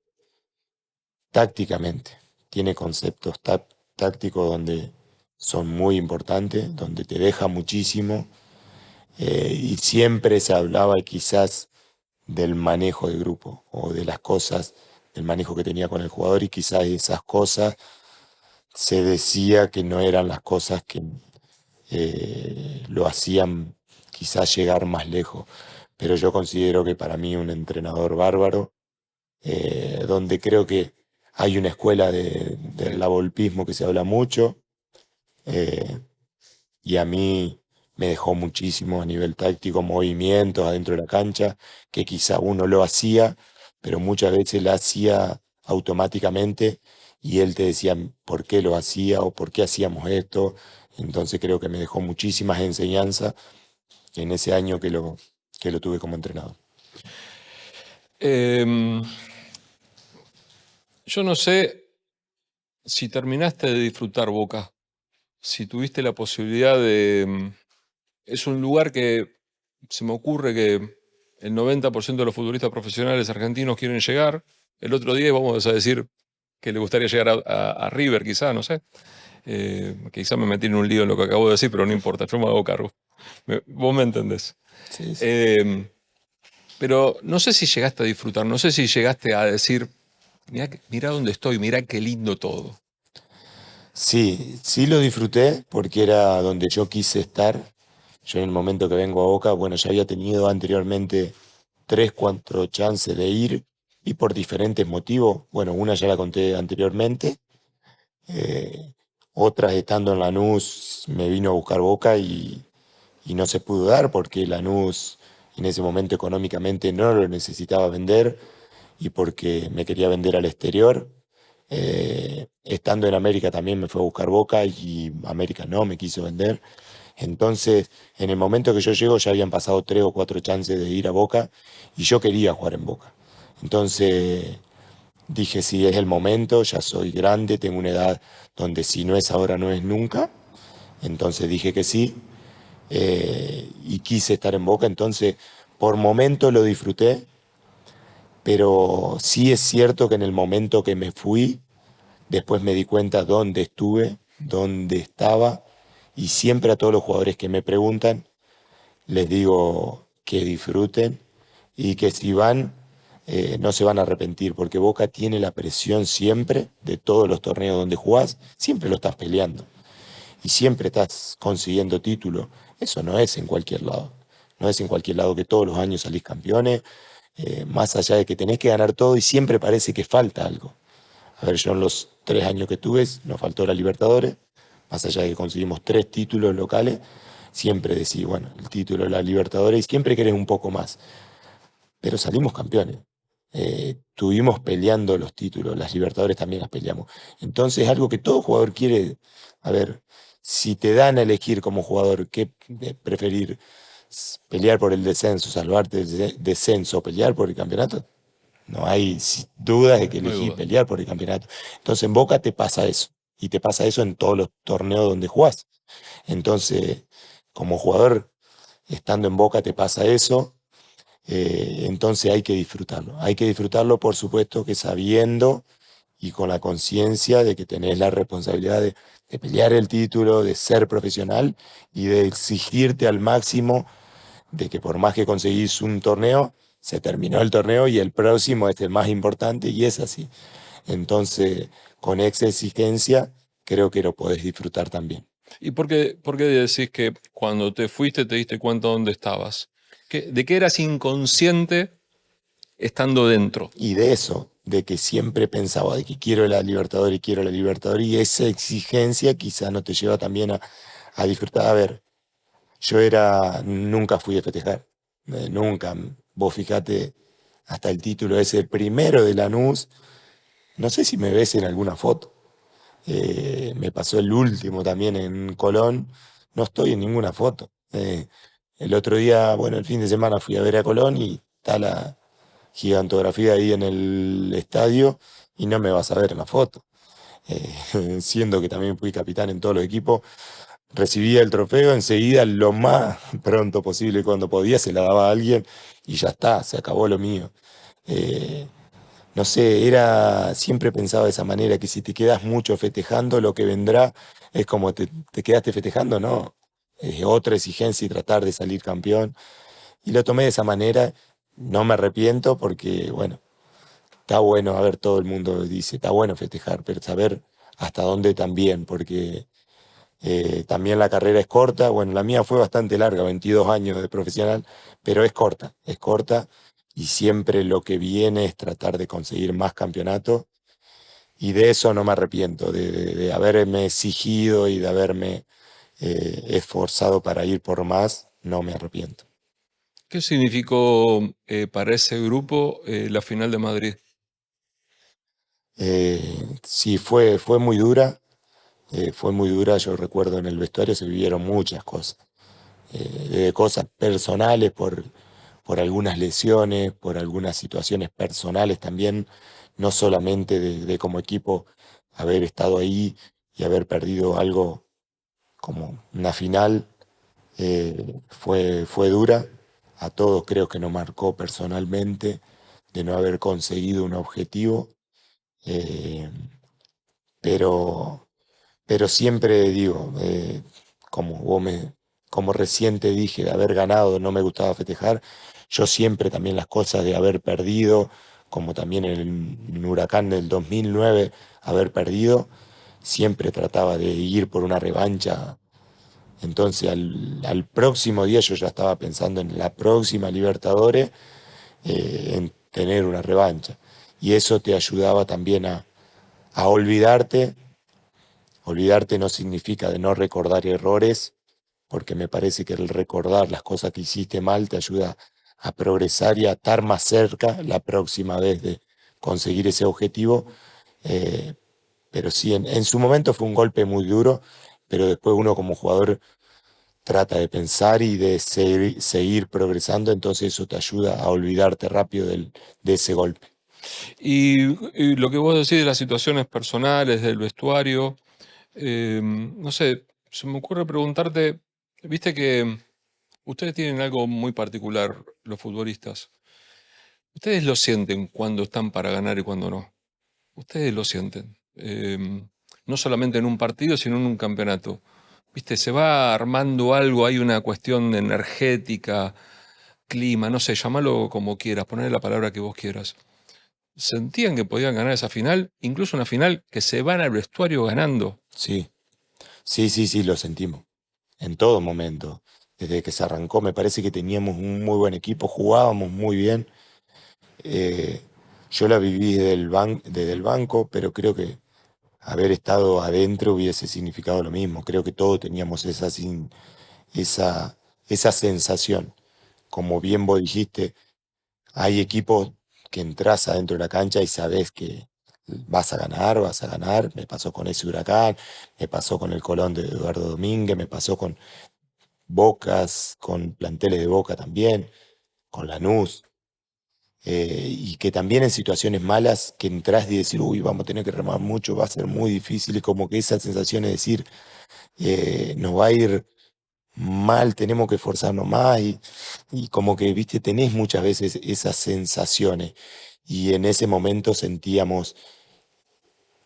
tácticamente. Tiene conceptos tácticos donde son muy importantes, donde te deja muchísimo. Y siempre se hablaba quizás del manejo de grupo o de las cosas, del manejo que tenía con el jugador y quizás esas cosas se decía que no eran las cosas que lo hacían quizás llegar más lejos. Pero yo considero que para mí un entrenador bárbaro, donde creo que hay una escuela del Sí. lavolpismo que se habla mucho, eh, y a mí me dejó muchísimo a nivel táctico, movimientos adentro de la cancha, que quizá uno lo hacía, pero muchas veces lo hacía automáticamente y él te decía por qué lo hacía o por qué hacíamos esto. Entonces creo que me dejó muchísimas enseñanzas en ese año que lo tuve como entrenador. Em, yo no sé si terminaste de disfrutar Boca, si tuviste la posibilidad de... Es un lugar que se me ocurre que el 90% de los futbolistas profesionales argentinos quieren llegar. El otro día vamos a decir que le gustaría llegar a River, quizá, no sé. Quizá me metí en un lío en lo que acabo de decir, pero no importa, yo me hago cargo. Vos me entendés. Sí, sí. Eh, pero no sé si llegaste a disfrutar, no sé si llegaste a decir, mirá dónde estoy, mirá qué lindo todo. Sí, sí lo disfruté porque era donde yo quise estar. Yo en el momento que vengo a Boca, bueno, ya había tenido anteriormente tres, cuatro chances de ir y por diferentes motivos. Bueno, una ya la conté anteriormente. eh, Otras estando en Lanús me vino a buscar Boca y no se pudo dar porque Lanús en ese momento económicamente no lo necesitaba vender y porque me quería vender al exterior. Estando en América también me fue a buscar Boca y América no me quiso vender. Entonces, en el momento que yo llego ya habían pasado tres o cuatro chances de ir a Boca y yo quería jugar en Boca. Entonces dije, sí, es el momento, ya soy grande, tengo una edad donde si no es ahora no es nunca. Entonces dije que sí, y quise estar en Boca. Entonces, por momento lo disfruté, pero sí es cierto que en el momento que me fui, después me di cuenta dónde estuve, dónde estaba, y siempre a todos los jugadores que me preguntan, les digo que disfruten y que si van, no se van a arrepentir, porque Boca tiene la presión siempre de todos los torneos donde jugás, siempre lo estás peleando y siempre estás consiguiendo títulos. Eso no es en cualquier lado. No es en cualquier lado que todos los años salís campeones, más allá de que tenés que ganar todo y siempre parece que falta algo. A ver, yo en los 3 años que tuve nos faltó la Libertadores, más allá de que conseguimos 3 títulos locales, siempre decís, bueno, el título de la Libertadores y siempre querés un poco más, pero salimos campeones. Tuvimos peleando los títulos, las Libertadores también las peleamos. Entonces, algo que todo jugador quiere, a ver, si te dan a elegir como jugador qué preferir, pelear por el descenso, salvarte del descenso, o pelear por el campeonato, no hay dudas de que No hay elegí duda. pelear por el campeonato. Entonces en Boca te pasa eso. Y te pasa eso en todos los torneos donde jugás. Entonces, como jugador, estando en Boca te pasa eso. Entonces hay que disfrutarlo. Hay que disfrutarlo, por supuesto, que sabiendo y con la conciencia de que tenés la responsabilidad de pelear el título, de ser profesional y de exigirte al máximo de que por más que conseguís un torneo, se terminó el torneo y el próximo es el más importante y es así. Entonces, con esa exigencia, creo que lo podés disfrutar también. ¿Y por qué decís que cuando te fuiste te diste cuenta dónde estabas? ¿De qué eras inconsciente estando dentro? Y de eso, de que siempre pensaba de que quiero la Libertadores y quiero la Libertadores, y esa exigencia quizá no te lleva también a disfrutar. A ver, nunca fui a festejar, nunca. Vos fijate, hasta el título ese primero de Lanús, no sé si me ves en alguna foto. Me pasó el último también en Colón, no estoy en ninguna foto. El otro día, bueno, el fin de semana fui a ver a Colón y está la gigantografía ahí en el estadio y no me vas a ver en la foto. Siendo que también fui capitán en todos los equipos, recibía el trofeo, enseguida lo más pronto posible, cuando podía, se la daba a alguien y ya está, se acabó lo mío. Eh, no sé, siempre pensaba de esa manera, que si te quedas mucho festejando, lo que vendrá es como te quedaste festejando, no. Es otra exigencia y tratar de salir campeón. Y lo tomé de esa manera, no me arrepiento porque, bueno, está bueno, a ver, todo el mundo dice, está bueno festejar, pero saber hasta dónde también, porque también la carrera es corta. Bueno, la mía fue bastante larga, 22 años de profesional, pero es corta y siempre lo que viene es tratar de conseguir más campeonatos y de eso no me arrepiento, de haberme exigido y de haberme esforzado para ir por más, no me arrepiento. ¿Qué significó para ese grupo la final de Madrid? Sí, fue muy dura, yo recuerdo en el vestuario se vivieron muchas cosas. De cosas personales por algunas lesiones, por algunas situaciones personales también, no solamente de como equipo haber estado ahí y haber perdido algo como una final, fue dura. A todos creo que nos marcó personalmente de no haber conseguido un objetivo, eh, pero pero siempre digo, como como recién te dije, de haber ganado no me gustaba festejar, yo siempre también las cosas de haber perdido, como también en el Huracán del 2009, haber perdido, siempre trataba de ir por una revancha. Entonces al próximo día yo ya estaba pensando en la próxima Libertadores, en tener una revancha. Y eso te ayudaba también a olvidarte. Olvidarte no significa de no recordar errores, porque me parece que el recordar las cosas que hiciste mal te ayuda a progresar y a estar más cerca la próxima vez de conseguir ese objetivo. Eh, pero sí, en su momento fue un golpe muy duro, pero después uno como jugador trata de pensar y de seguir progresando, entonces eso te ayuda a olvidarte rápido de ese golpe. Y lo que vos decís de las situaciones personales, del vestuario, no sé, se me ocurre preguntarte, viste que ustedes tienen algo muy particular, los futbolistas. Ustedes lo sienten cuando están para ganar y cuando no. Ustedes lo sienten. No solamente en un partido, sino en un campeonato. Viste, se va armando algo, hay una cuestión energética, clima, no sé, llámalo como quieras, ponerle la palabra que vos quieras. Sentían que podían ganar esa final, incluso una final que se van al vestuario ganando. Sí, sí, sí, sí, lo sentimos. En todo momento. Desde que se arrancó, me parece que teníamos un muy buen equipo, jugábamos muy bien. Eh, yo la viví desde el banco, pero creo que haber estado adentro hubiese significado lo mismo. Creo que todos teníamos esa, esa sensación. Como bien vos dijiste, hay equipos que entras adentro de la cancha y sabes que vas a ganar, vas a ganar. Me pasó con ese Huracán, me pasó con el Colón de Eduardo Domínguez, me pasó con Bocas, con planteles de Boca también, con Lanús, y que también en situaciones malas que entras y decir, uy, vamos a tener que remar mucho, va a ser muy difícil, y como que esa sensación es decir, nos va a ir mal, tenemos que esforzarnos más, y como que, viste, tenés muchas veces esas sensaciones, y en ese momento sentíamos.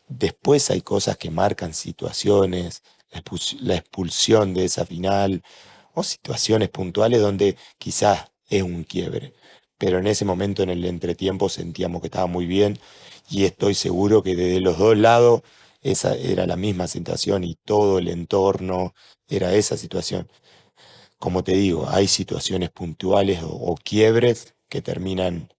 Después hay cosas que marcan situaciones, la expulsión de esa final o situaciones puntuales donde quizás es un quiebre. Pero en ese momento en el entretiempo sentíamos que estaba muy bien y estoy seguro que desde los dos lados esa era la misma situación y todo el entorno era esa situación. Como te digo, hay situaciones puntuales o quiebres que terminan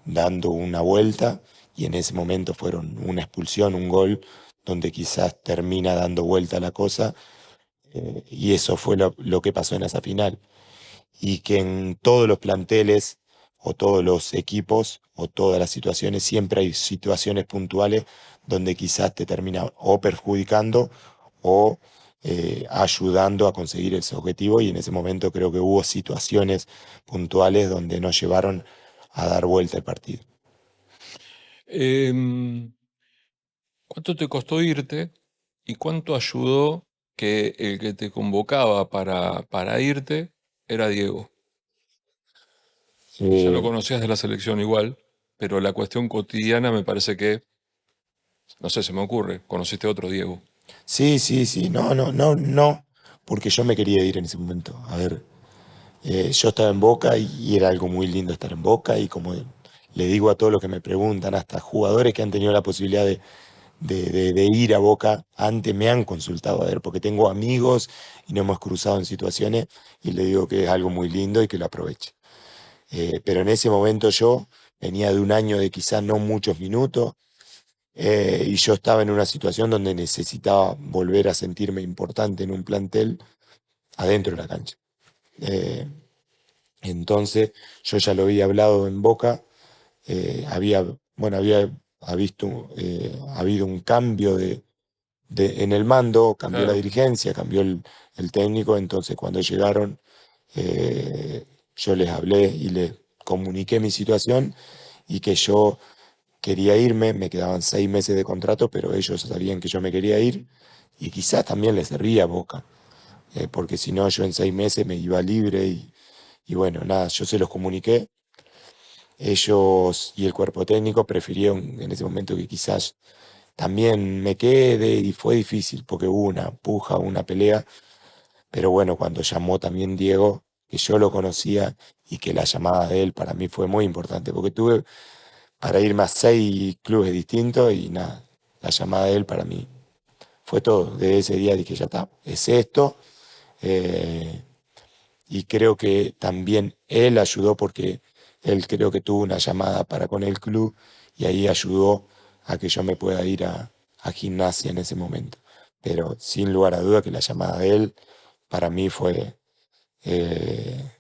dando una vuelta y en ese momento fueron una expulsión, un gol, donde quizás termina dando vuelta la cosa, y eso fue lo que pasó en esa final. Y que en todos los planteles o todos los equipos o todas las situaciones siempre hay situaciones puntuales donde quizás te termina o perjudicando o ayudando a conseguir ese objetivo y en ese momento creo que hubo situaciones puntuales donde nos llevaron a dar vuelta el partido. Em, ¿Cuánto te costó irte y cuánto ayudó? que el que te convocaba para irte era Diego. Ya lo Eh, conocías de la selección igual, pero la cuestión cotidiana me parece que, no sé, se me ocurre, conociste a otro Diego. sí, sí, sí, no, no, no, no, porque yo me quería ir en ese momento. A ver, yo estaba en Boca y era algo muy lindo estar en Boca y como le digo a todos los que me preguntan, hasta jugadores que han tenido la posibilidad de ir a Boca, antes me han consultado, a ver, porque tengo amigos y nos hemos cruzado en situaciones y le digo que es algo muy lindo y que lo aproveche. Pero en ese momento yo venía de un año de quizás no muchos minutos, y yo estaba en una situación donde necesitaba volver a sentirme importante en un plantel adentro de la cancha. Eh, entonces yo ya lo había hablado en Boca, había, bueno, ha visto, ha habido un cambio en el mando, cambió la Claro. dirigencia, cambió el técnico, entonces cuando llegaron, yo les hablé y les comuniqué mi situación y que yo quería irme, me quedaban 6 meses de contrato, pero ellos sabían que yo me quería ir y quizás también les servía a Boca, porque si no yo en 6 meses me iba libre y bueno, nada, yo se los comuniqué. Ellos y el cuerpo técnico prefirieron en ese momento que quizás también me quede y fue difícil porque hubo una puja, una pelea, pero bueno, cuando llamó también Diego, que yo lo conocía y que la llamada de él para mí fue muy importante, porque tuve para irme a 6 clubes distintos y nada, la llamada de él para mí fue todo. Desde ese día dije, ya está, es esto. eh, y creo que también él ayudó porque él creo que tuvo una llamada para con el club y ahí ayudó a que yo me pueda ir a gimnasia en ese momento. Pero sin lugar a duda que la llamada de él para mí fue, eh,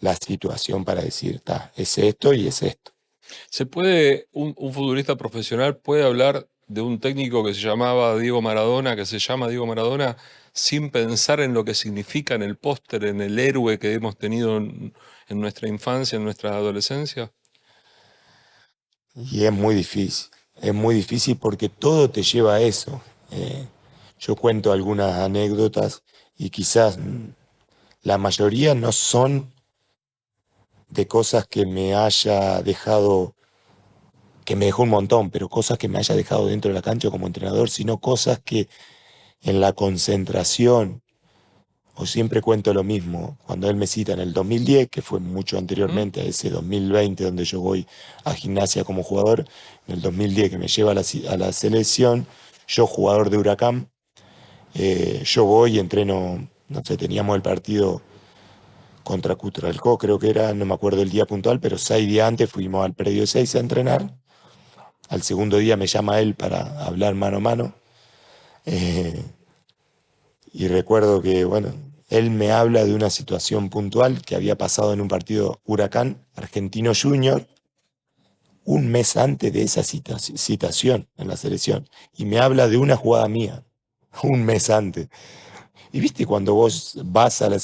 la situación para decir, está, es esto y es esto. ¿Se puede, un futbolista profesional puede hablar de un técnico que se llamaba Diego Maradona, que se llama Diego Maradona, sin pensar en lo que significa en el póster, en el héroe que hemos tenido en nuestra infancia, en nuestra adolescencia? Y es muy difícil porque todo te lleva a eso. Eh, yo cuento algunas anécdotas y quizás la mayoría no son de cosas que me haya dejado, que me dejó un montón, pero cosas que me haya dejado dentro de la cancha como entrenador, sino cosas que en la concentración, o siempre cuento lo mismo, cuando él me cita en el 2010, que fue mucho ¿Mm? anteriormente a ese 2020 donde yo voy a gimnasia como jugador, en el 2010 que me lleva a la selección, yo jugador de Huracán, yo voy y entreno, no sé, teníamos el partido contra Cutralcó, creo que era, no me acuerdo el día puntual, pero 6 días antes fuimos al predio 6 a entrenar. Al segundo día me llama él para hablar mano a mano. eh, y recuerdo que, bueno, él me habla de una situación puntual que había pasado en un partido Huracán Argentino Junior un mes antes de esa citación en la selección. Y me habla de una jugada mía, un mes antes. Y viste cuando vos vas a la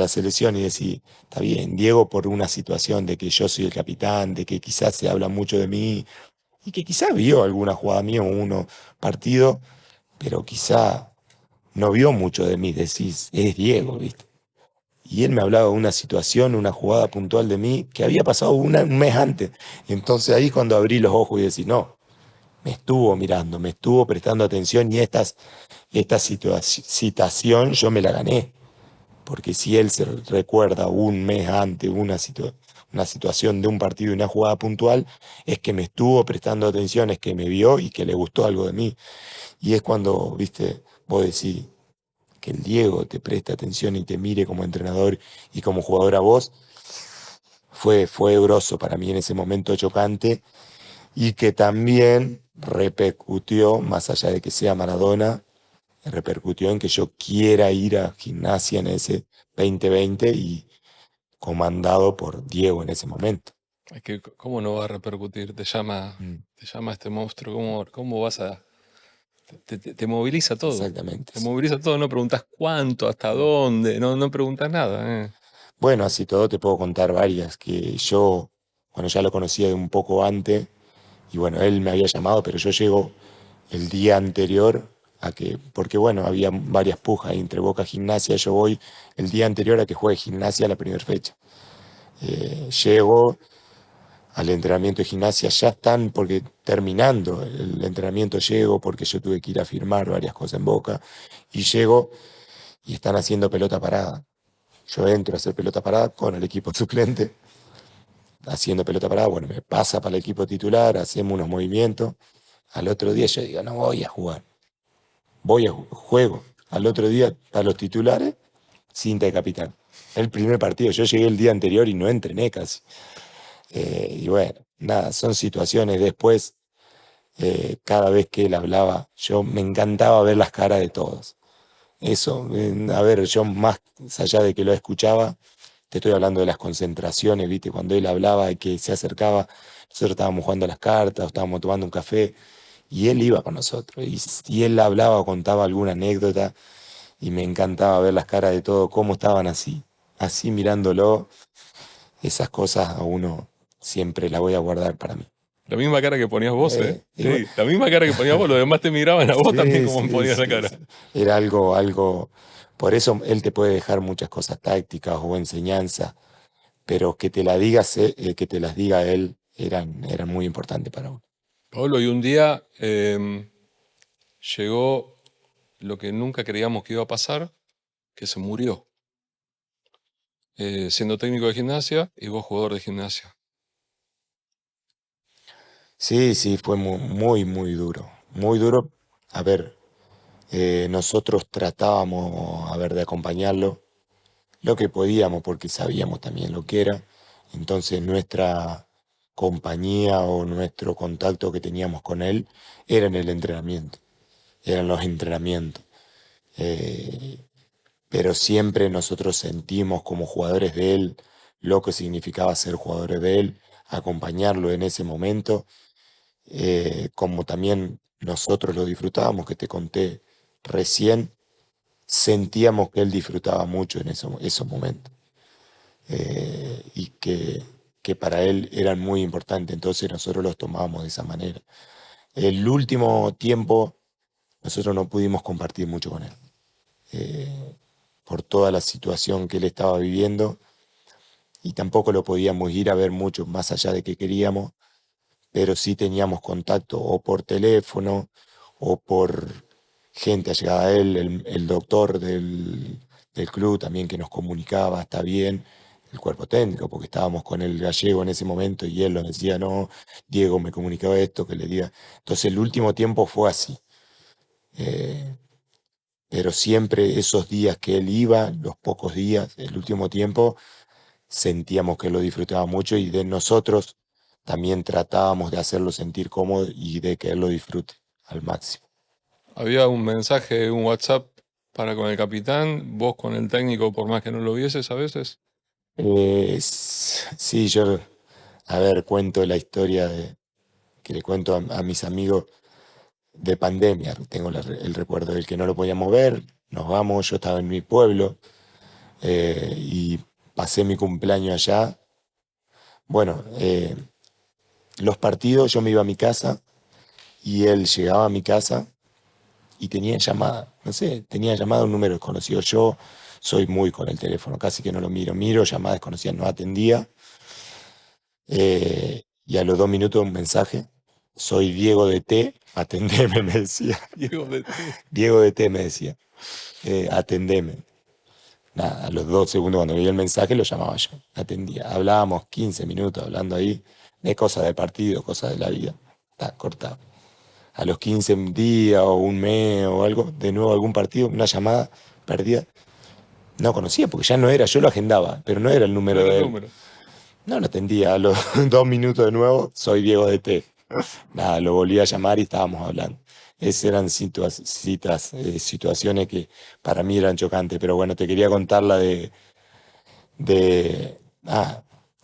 selección y decís, está bien, Diego por una situación de que yo soy el capitán, de que quizás se habla mucho de mí, y que quizás vio alguna jugada mía o uno partido, pero quizá no vio mucho de mí, decís, es Diego, ¿viste? Y él me hablaba de una situación, una jugada puntual de mí que había pasado un mes antes. Y entonces ahí es cuando abrí los ojos y decís, no, me estuvo mirando, me estuvo prestando atención y esta citación yo me la gané. Porque si él se recuerda un mes antes una situación de un partido y una jugada puntual, es que me estuvo prestando atención, es que me vio y que le gustó algo de mí. Y es cuando, viste, vos decís que el Diego te preste atención y te mire como entrenador y como jugador a vos, fue grosso para mí en ese momento chocante y que también repercutió, más allá de que sea Maradona, repercutió en que yo quiera ir a gimnasia en ese 2020 y comandado por Diego en ese momento. Es que, ¿cómo no va a repercutir? Mm, Te llama este monstruo, ¿cómo vas a...? Te moviliza todo. exactamente. Te moviliza todo, no preguntas cuánto, hasta Mm. dónde, no preguntas nada. Bueno, así todo te puedo contar varias que yo, bueno, ya lo conocía de un poco antes y bueno, él me había llamado, pero yo llego el día anterior porque bueno, había varias pujas ahí entre Boca y Gimnasia. Yo voy el día anterior a que juegue Gimnasia la primera fecha. Llego al entrenamiento de Gimnasia, ya están porque terminando el entrenamiento llego porque yo tuve que ir a firmar varias cosas en Boca y llego y están haciendo pelota parada. Yo entro a hacer pelota parada con el equipo suplente, haciendo pelota parada, bueno, me pasa para el equipo titular, hacemos unos movimientos. Al otro día yo digo, no voy a jugar, juego. Al otro día, para los titulares, cinta de capitán. El primer partido, yo llegué el día anterior y no entrené casi. Y bueno, nada, son situaciones. Después, cada vez que él hablaba, yo me encantaba ver las caras de todos. Eso, a ver, yo más allá de que lo escuchaba, te estoy hablando de las concentraciones, ¿viste? Cuando él hablaba y que se acercaba, nosotros estábamos jugando a las cartas, o estábamos tomando un café, y él iba con nosotros, y él hablaba o contaba alguna anécdota, y me encantaba ver las caras de todos, cómo estaban así mirándolo. Esas cosas a uno siempre la voy a guardar para mí. La misma cara que ponías vos, ¿eh? Y bueno, Sí, la misma cara que ponías vos, los demás te miraban a vos también sí, como sí, ponías la sí, cara. sí. Era algo, por eso él te puede dejar muchas cosas tácticas o enseñanzas, pero que te la digas, que te las diga él, eran muy importantes para uno. Pablo, y un día llegó lo que nunca creíamos que iba a pasar, que se murió, siendo técnico de gimnasia y vos jugador de gimnasia. Sí, sí, fue muy, muy duro. Muy duro. A ver, nosotros tratábamos, a ver, de acompañarlo lo que podíamos, porque sabíamos también lo que era. Entonces nuestra compañía o nuestro contacto que teníamos con él era en el entrenamiento, eran los entrenamientos. Eh, pero siempre nosotros sentimos como jugadores de él lo que significaba ser jugadores de él, acompañarlo en ese momento, como también nosotros lo disfrutábamos, que te conté recién, sentíamos que él disfrutaba mucho en esos momentos. Y que para él eran muy importantes, entonces nosotros los tomábamos de esa manera. El último tiempo nosotros no pudimos compartir mucho con él, eh, por toda la situación que él estaba viviendo y tampoco lo podíamos ir a ver mucho más allá de que queríamos, pero sí teníamos contacto o por teléfono o por gente allegada a él, el doctor del club también que nos comunicaba, está bien, el cuerpo técnico, porque estábamos con el gallego en ese momento y él nos decía, no, Diego me comunicaba esto, que le diga. Entonces el último tiempo fue así. eh, pero siempre esos días que él iba, los pocos días, el último tiempo, sentíamos que lo disfrutaba mucho y de nosotros también tratábamos de hacerlo sentir cómodo y de que él lo disfrute al máximo. Había un mensaje, un WhatsApp para con el capitán, vos con el técnico, por más que no lo vieses a veces. Sí, yo, a ver, cuento la historia que le cuento a mis amigos de pandemia. Tengo el recuerdo del que no lo podíamos ver, nos vamos, yo estaba en mi pueblo y pasé mi cumpleaños allá. Bueno, los partidos yo me iba a mi casa y él llegaba a mi casa y tenía llamada, no sé, tenía llamada a un número desconocido. Yo soy muy con el teléfono, casi que no lo miro, llamadas desconocidas, no atendía. Y a los 2 minutos un mensaje, soy Diego de T, atendeme, me decía. Diego de T. Diego de T me decía, atendeme. Nada, a los 2 segundos cuando veía el mensaje lo llamaba yo, atendía. Hablábamos 15 minutos hablando ahí de cosas del partido, cosas de la vida. Está cortado. A los 15 días o un mes o algo, de nuevo algún partido, una llamada perdida. No conocía porque ya no era, yo lo agendaba, pero no era el No número era el de él. número. No lo atendía. A los 2 minutos de nuevo, soy Diego de T. Nada, lo volví a llamar y estábamos hablando. Esas eran situaciones que para mí eran chocantes, pero bueno, te quería contar la de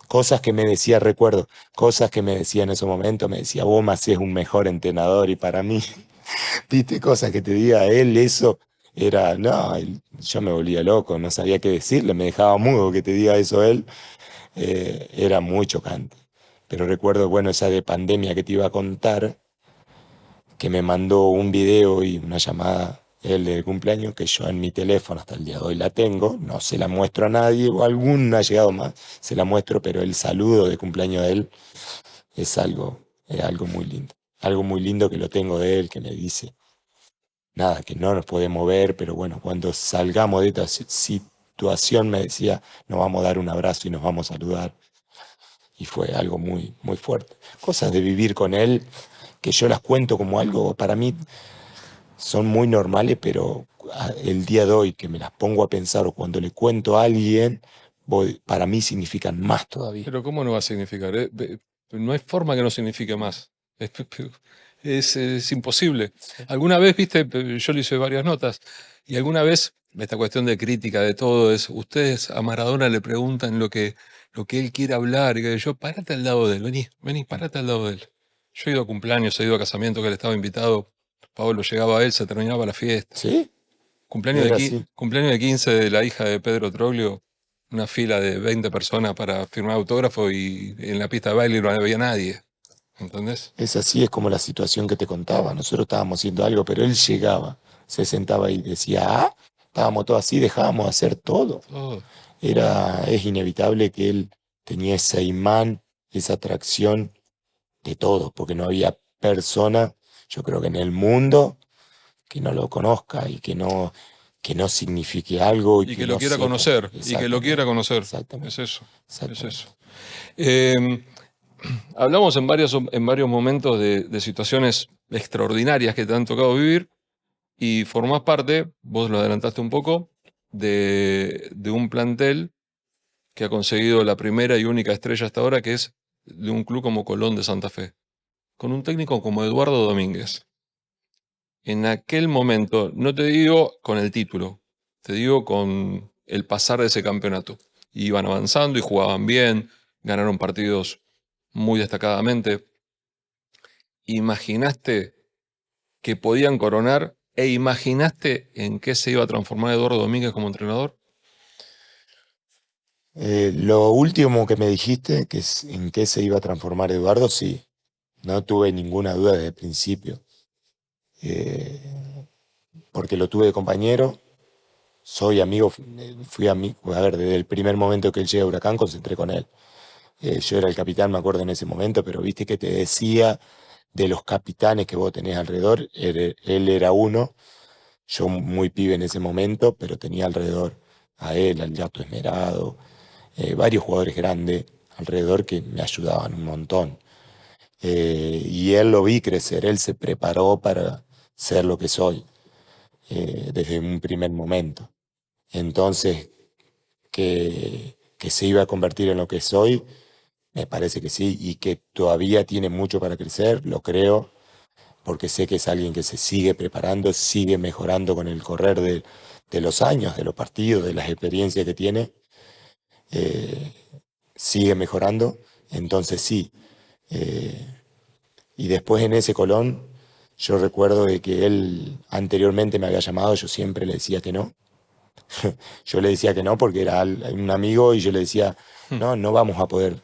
cosas que me decía, recuerdo, cosas que me decía en ese momento, me decía, vos me hacés un mejor entrenador y para mí, viste, cosas que te diga él, eso era, no, yo me volvía loco, no sabía qué decirle, me dejaba mudo que te diga eso él, era muy chocante. Pero recuerdo, bueno, esa de pandemia que te iba a contar, que me mandó un video y una llamada él de cumpleaños, que yo en mi teléfono hasta el día de hoy la tengo, no se la muestro a nadie, o algún ha llegado más, se la muestro, pero el saludo de cumpleaños de él es algo muy lindo que lo tengo de él, que me dice, nada, que no nos podemos ver, pero bueno, cuando salgamos de esta situación me decía, nos vamos a dar un abrazo y nos vamos a saludar. Y fue algo muy, muy fuerte. Cosas de vivir con él, que yo las cuento como algo, para mí son muy normales, pero el día de hoy que me las pongo a pensar o cuando le cuento a alguien, para mí significan más todavía. Pero ¿cómo no va a significar? No hay forma que no signifique más. Es, es imposible. Alguna vez, viste, yo le hice varias notas, y alguna vez, esta cuestión de crítica de todo es, ustedes a Maradona le preguntan lo que él quiere hablar, y que yo, parate al lado de él, vení, vení, parate al lado de él. Yo he ido a cumpleaños, he ido a casamientos que él estaba invitado, Pablo llegaba a él, se terminaba la fiesta. ¿Sí? Cumpleaños Era así. cumpleaños de 15 de la hija de Pedro Troglio, una fila de 20 personas para firmar autógrafo y en la pista de baile no había nadie. ¿Entendés? Es así, es como la situación que te contaba. Nosotros estábamos haciendo algo, pero él llegaba, se sentaba y decía, estábamos todos así, dejábamos de hacer todo. Todo. Es inevitable que él tenía ese imán, esa atracción de todo, porque no había persona, yo creo que en el mundo, que no lo conozca y que no signifique algo y Y que que lo no quiera sepa. conocer, y que lo quiera Exactamente, conocer. exactamente, Es eso, es exactamente. eso. Hablamos en varios momentos de situaciones extraordinarias que te han tocado vivir y formás parte, vos lo adelantaste un poco, de un plantel que ha conseguido la primera y única estrella hasta ahora, que es de un club como Colón de Santa Fe, con un técnico como Eduardo Domínguez. En aquel momento, no te digo con el título, te digo con el pasar de ese campeonato. Iban avanzando y jugaban bien, ganaron partidos muy destacadamente. ¿Imaginaste que podían coronar e imaginaste en qué se iba a transformar Eduardo Domínguez como entrenador? Lo último que me dijiste, que es en qué se iba a transformar Eduardo, sí, no tuve ninguna duda desde el principio, eh, porque lo tuve de compañero, soy amigo, fui amigo, a ver, desde el primer momento que él llega a Huracán, concentré con él. Yo era el capitán, me acuerdo en ese momento, pero viste que te decía de los capitanes que vos tenés alrededor, él era uno, yo muy pibe en ese momento, pero tenía alrededor a él, al Gato Esmerado, varios jugadores grandes alrededor que me ayudaban un montón. Y él lo vi crecer, él se preparó para ser lo que soy desde un primer momento. Entonces, que se iba a convertir en lo que soy, me parece que sí, y que todavía tiene mucho para crecer, lo creo, porque sé que es alguien que se sigue preparando, sigue mejorando con el correr de los años, de los partidos, de las experiencias que tiene, eh, sigue mejorando, entonces sí. eh, y después en ese Colón, yo recuerdo de que él anteriormente me había llamado, yo siempre le decía que no. Yo le decía que no porque era un amigo y yo le decía, Hmm. no, no vamos a poder.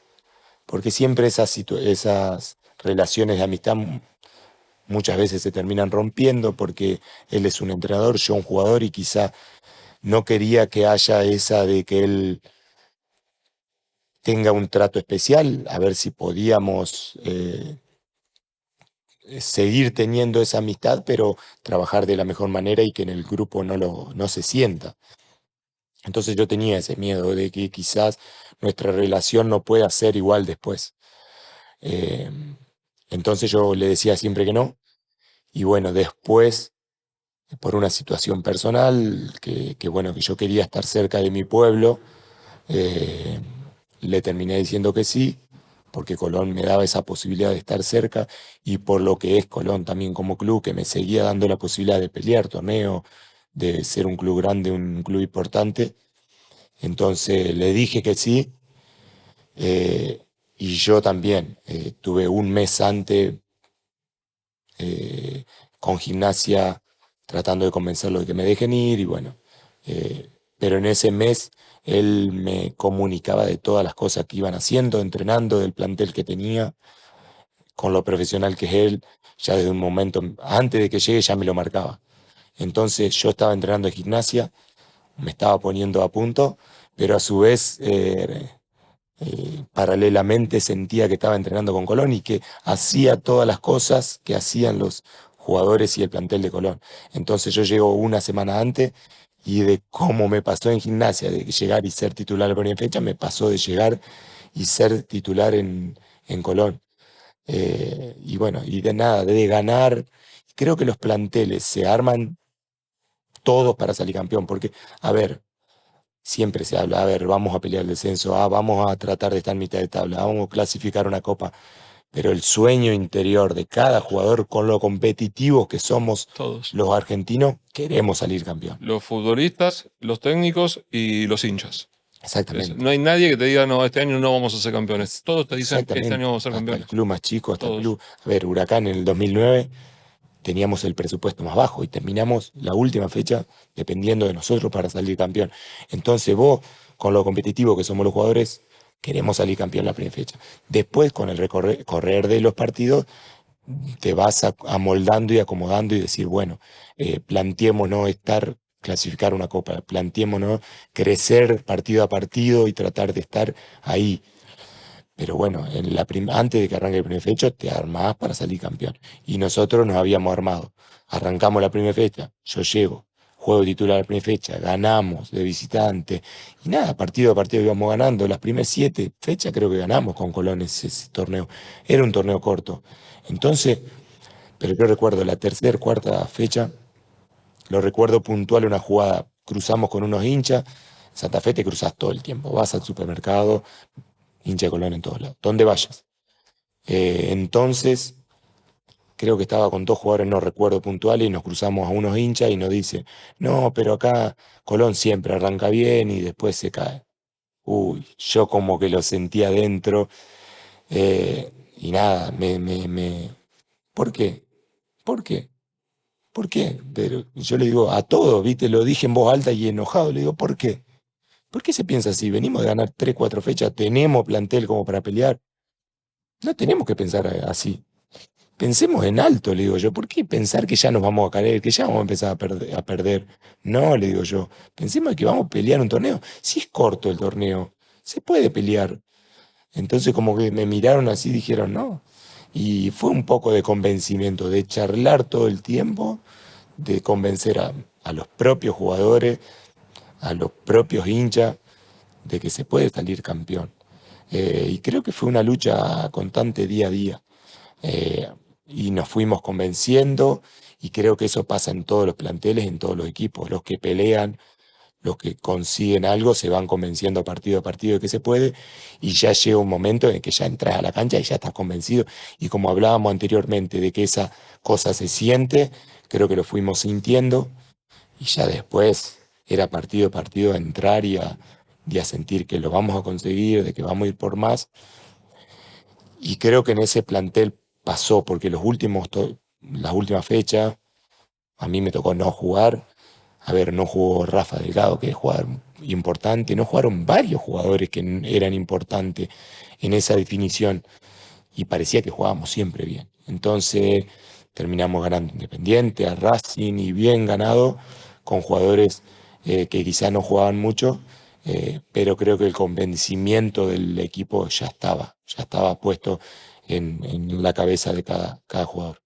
Porque siempre esas relaciones de amistad muchas veces se terminan rompiendo porque él es un entrenador, yo un jugador y quizá no quería que haya esa de que él tenga un trato especial, a ver si podíamos seguir teniendo esa amistad, pero trabajar de la mejor manera y que en el grupo no se sienta. Entonces yo tenía ese miedo de que quizás nuestra relación no pueda ser igual después. Eh, entonces yo le decía siempre que no. Y bueno, después, por una situación personal, bueno, que yo quería estar cerca de mi pueblo, eh, le terminé diciendo que sí, porque Colón me daba esa posibilidad de estar cerca y por lo que es Colón también como club, que me seguía dando la posibilidad de pelear torneo, de ser un club grande, un club importante. Entonces le dije que sí, eh, y yo también tuve un mes antes eh, con Gimnasia tratando de convencerlo de que me dejen ir y bueno, pero en ese mes él me comunicaba de todas las cosas que iban haciendo, entrenando, del plantel que tenía, con lo profesional que es él, ya desde un momento antes de que llegue ya me lo marcaba. Entonces yo estaba entrenando en gimnasia, me estaba poniendo a punto, pero a su vez paralelamente sentía que estaba entrenando con Colón y que hacía todas las cosas que hacían los jugadores y el plantel de Colón. Entonces yo llego una semana antes y de cómo me pasó en gimnasia, de llegar y ser titular la primera fecha, me pasó de llegar y ser titular en Colón. Y bueno, y de nada, de ganar. Creo que los planteles se arman todos para salir campeón, porque, a ver, siempre se habla, a ver, vamos a pelear el descenso, vamos a tratar de estar en mitad de tabla, vamos a clasificar una copa, pero el sueño interior de cada jugador, con lo competitivos que somos Todos. los argentinos, queremos salir campeón. Los futbolistas, los técnicos y los hinchas. Exactamente. No hay nadie que te diga, no, este año no vamos a ser campeones. Todos te dicen, este Exactamente. año vamos a ser Hasta el campeones. club más chico, hasta el Todos. club. A ver, Huracán en el 2009 teníamos el presupuesto más bajo y terminamos la última fecha dependiendo de nosotros para salir campeón. Entonces vos, con lo competitivo que somos los jugadores, queremos salir campeón la primera fecha. Después, con el correr de los partidos, te vas amoldando y acomodando y decir, bueno, planteémonos clasificar una copa, planteémonos crecer partido a partido y tratar de estar ahí. Pero bueno, antes de que arranque el primer fecha, te armás para salir campeón. Y nosotros nos habíamos armado. Arrancamos la primera fecha, yo llego, juego titular la primera fecha, ganamos de visitante. Y nada, partido a partido íbamos ganando. Las primeras 7 fechas creo que ganamos con Colón ese torneo. Era un torneo corto. Entonces, pero yo recuerdo la tercera, cuarta fecha, lo recuerdo puntual una jugada. Cruzamos con unos hinchas. Santa Fe te cruzas todo el tiempo. Vas al supermercado, hincha de Colón en todos lados, donde vayas. Entonces, creo que estaba con 2 jugadores, no recuerdo puntuales, y nos cruzamos a unos hinchas y nos dice, no, pero acá Colón siempre arranca bien y después se cae. Uy, yo como que lo sentía adentro y nada, ¿por qué? ¿Por qué? ¿Por qué? Pero yo le digo a todo, ¿viste? Lo dije en voz alta y enojado, le digo, ¿por qué? ¿Por qué se piensa así? Venimos de ganar 3, 4 fechas, tenemos plantel como para pelear. No tenemos que pensar así. Pensemos en alto, le digo yo. ¿Por qué pensar que ya nos vamos a caer, que ya vamos a empezar a perder? No, le digo yo. Pensemos que vamos a pelear un torneo. Si es corto el torneo, se puede pelear. Entonces como que me miraron así y dijeron, no. Y fue un poco de convencimiento, de charlar todo el tiempo, de convencer a los propios jugadores, a los propios hinchas, de que se puede salir campeón. Y creo que fue una lucha constante día a día. Eh, y nos fuimos convenciendo y creo que eso pasa en todos los planteles, en todos los equipos. Los que pelean, los que consiguen algo, se van convenciendo a partido de que se puede y ya llega un momento en que ya entras a la cancha y ya estás convencido. Y como hablábamos anteriormente de que esa cosa se siente, creo que lo fuimos sintiendo y ya después era partido a partido entrar y a sentir que lo vamos a conseguir, de que vamos a ir por más. Y creo que en ese plantel pasó, porque las últimas fechas, a mí me tocó no jugar. A ver, no jugó Rafa Delgado, que es jugador importante, no jugaron varios jugadores que eran importantes en esa definición y parecía que jugábamos siempre bien. Entonces terminamos ganando Independiente, a Racing y bien ganado con jugadores que quizá no jugaban mucho, pero creo que el convencimiento del equipo ya estaba puesto en la cabeza de cada jugador.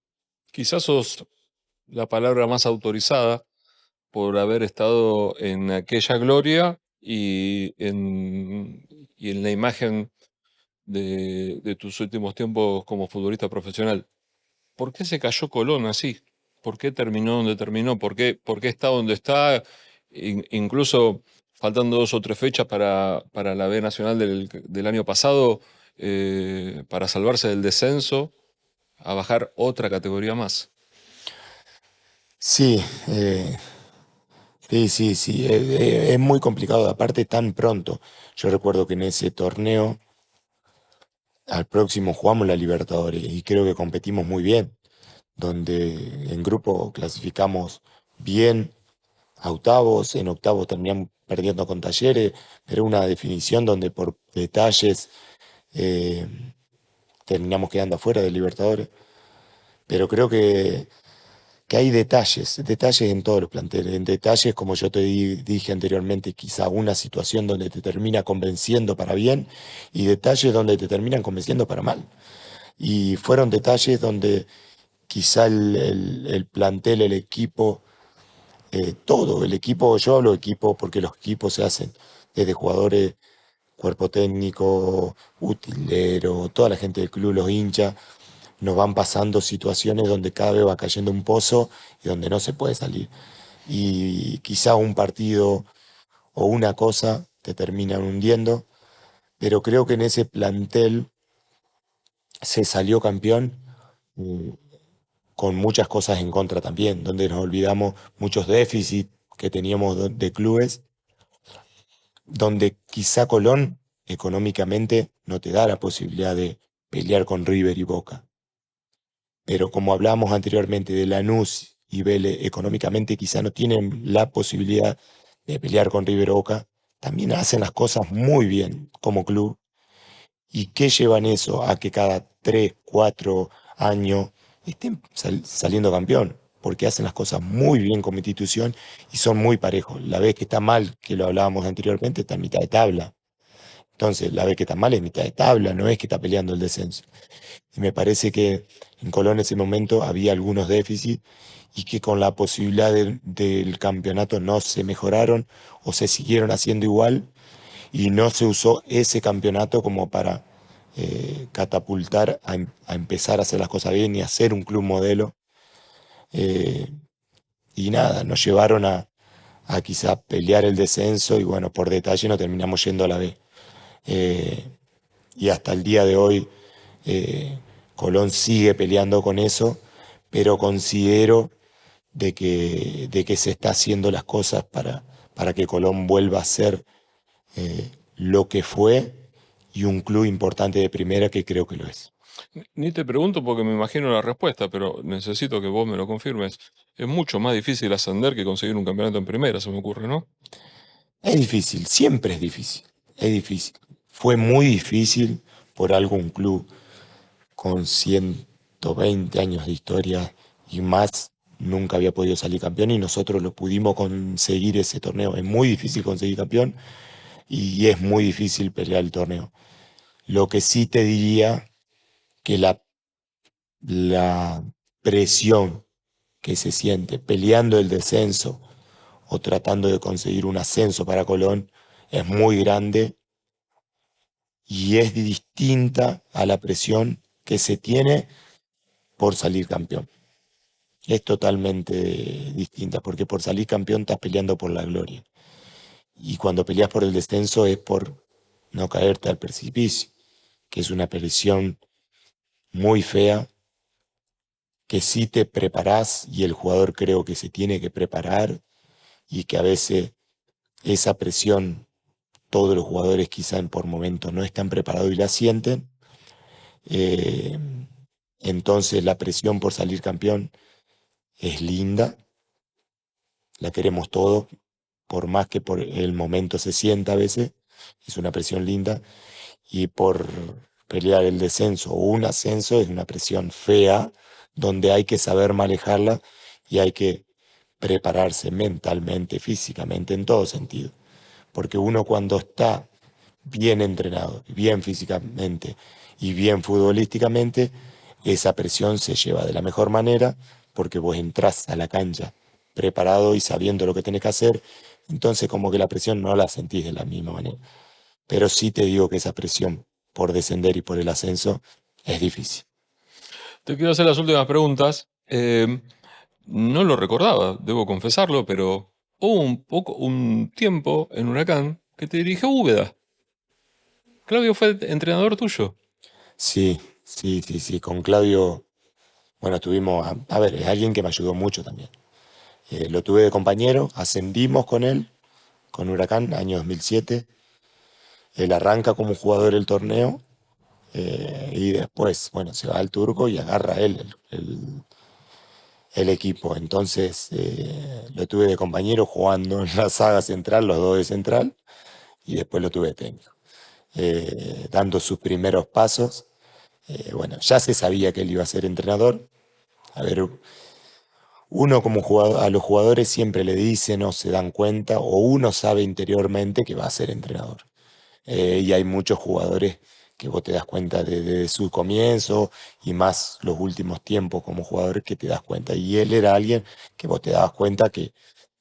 Quizás sos la palabra más autorizada por haber estado en aquella gloria y en la imagen de tus últimos tiempos como futbolista profesional. ¿Por qué se cayó Colón así? ¿Por qué terminó donde terminó? ¿Por qué está donde está? Incluso faltando 2 o 3 fechas para la B Nacional del año pasado, para salvarse del descenso, a bajar otra categoría más. Sí, sí, sí, sí, es muy complicado, aparte tan pronto. Yo recuerdo que en ese torneo, al próximo jugamos la Libertadores y creo que competimos muy bien, donde en grupo clasificamos bien a octavos, en octavos terminamos perdiendo con Talleres, pero una definición donde por detalles eh, terminamos quedando afuera de Libertadores. Pero creo que hay detalles en todos los planteles, en detalles, como yo te dije anteriormente, quizá una situación donde te termina convenciendo para bien y detalles donde te terminan convenciendo para mal. Y fueron detalles donde quizá el plantel, el equipo, todo, el equipo, yo hablo de equipo porque los equipos se hacen desde jugadores, cuerpo técnico, utilero, toda la gente del club, los hinchas, nos van pasando situaciones donde cada vez va cayendo un pozo y donde no se puede salir. Y quizá un partido o una cosa te terminan hundiendo, pero creo que en ese plantel se salió campeón mm, con muchas cosas en contra también, donde nos olvidamos muchos déficits que teníamos de clubes, donde quizá Colón económicamente no te da la posibilidad de pelear con River y Boca. Pero como hablábamos anteriormente de Lanús y Vélez, económicamente quizá no tienen la posibilidad de pelear con River o Boca, también hacen las cosas muy bien como club. ¿Y qué llevan eso? A que cada 3, 4 años estén saliendo campeón, porque hacen las cosas muy bien como institución y son muy parejos. La vez que está mal, que lo hablábamos anteriormente, está en mitad de tabla. Entonces, la vez que está mal es mitad de tabla, no es que está peleando el descenso. Y me parece que en Colón en ese momento había algunos déficits y que con la posibilidad del campeonato no se mejoraron o se siguieron haciendo igual y no se usó ese campeonato como para catapultar a empezar a hacer las cosas bien y hacer un club modelo. Eh, y nada, nos llevaron a quizá pelear el descenso y bueno, por detalle no terminamos yendo a la B. Eh, y hasta el día de hoy eh, Colón sigue peleando con eso, pero considero de que se está haciendo las cosas para que Colón vuelva a ser lo que fue y un club importante de primera que creo que lo es. Ni te pregunto porque me imagino la respuesta, pero necesito que vos me lo confirmes. Es mucho más difícil ascender que conseguir un campeonato en primera, se me ocurre, ¿no? Es difícil, siempre es difícil. Fue muy difícil por algo un club con 120 años de historia y más nunca había podido salir campeón y nosotros lo pudimos conseguir ese torneo. Es muy difícil conseguir campeón y es muy difícil pelear el torneo. Lo que sí te diría que la presión que se siente peleando el descenso o tratando de conseguir un ascenso para Colón es muy grande y es distinta a la presión que se tiene por salir campeón. Es totalmente distinta, porque por salir campeón estás peleando por la gloria. Y cuando peleas por el descenso es por no caerte al precipicio, que es una presión muy fea, que sí te preparás y el jugador creo que se tiene que preparar y que a veces esa presión todos los jugadores quizá por momentos no están preparados y la sienten. Eh, entonces la presión por salir campeón es linda, la queremos todos, por más que por el momento se sienta a veces, es una presión linda, y por pelear el descenso o un ascenso es una presión fea, donde hay que saber manejarla y hay que prepararse mentalmente, físicamente, en todo sentido. Porque uno cuando está bien entrenado, bien físicamente y bien futbolísticamente, esa presión se lleva de la mejor manera porque vos entrás a la cancha preparado y sabiendo lo que tenés que hacer, entonces como que la presión no la sentís de la misma manera. Pero sí te digo que esa presión por descender y por el ascenso es difícil. Te quiero hacer las últimas preguntas. No lo recordaba, debo confesarlo, pero hubo un tiempo en Huracán que te dirigió Úbeda. Claudio fue entrenador tuyo. Sí, sí, sí, sí, con Claudio, bueno, tuvimos, a ver, es alguien que me ayudó mucho también. Lo tuve de compañero, ascendimos con él, con Huracán, año 2007. Él arranca como jugador el torneo y después, bueno, se va al Turco y agarra él el equipo. Entonces lo tuve de compañero jugando en la saga central, los dos de central, y después lo tuve de técnico, dando sus primeros pasos. Bueno, ya se sabía que él iba a ser entrenador. A ver, uno como jugador, a los jugadores siempre le dicen o se dan cuenta o uno sabe interiormente que va a ser entrenador. Y hay muchos jugadores que vos te das cuenta desde su comienzo y más los últimos tiempos como jugador que te das cuenta. Y él era alguien que vos te dabas cuenta que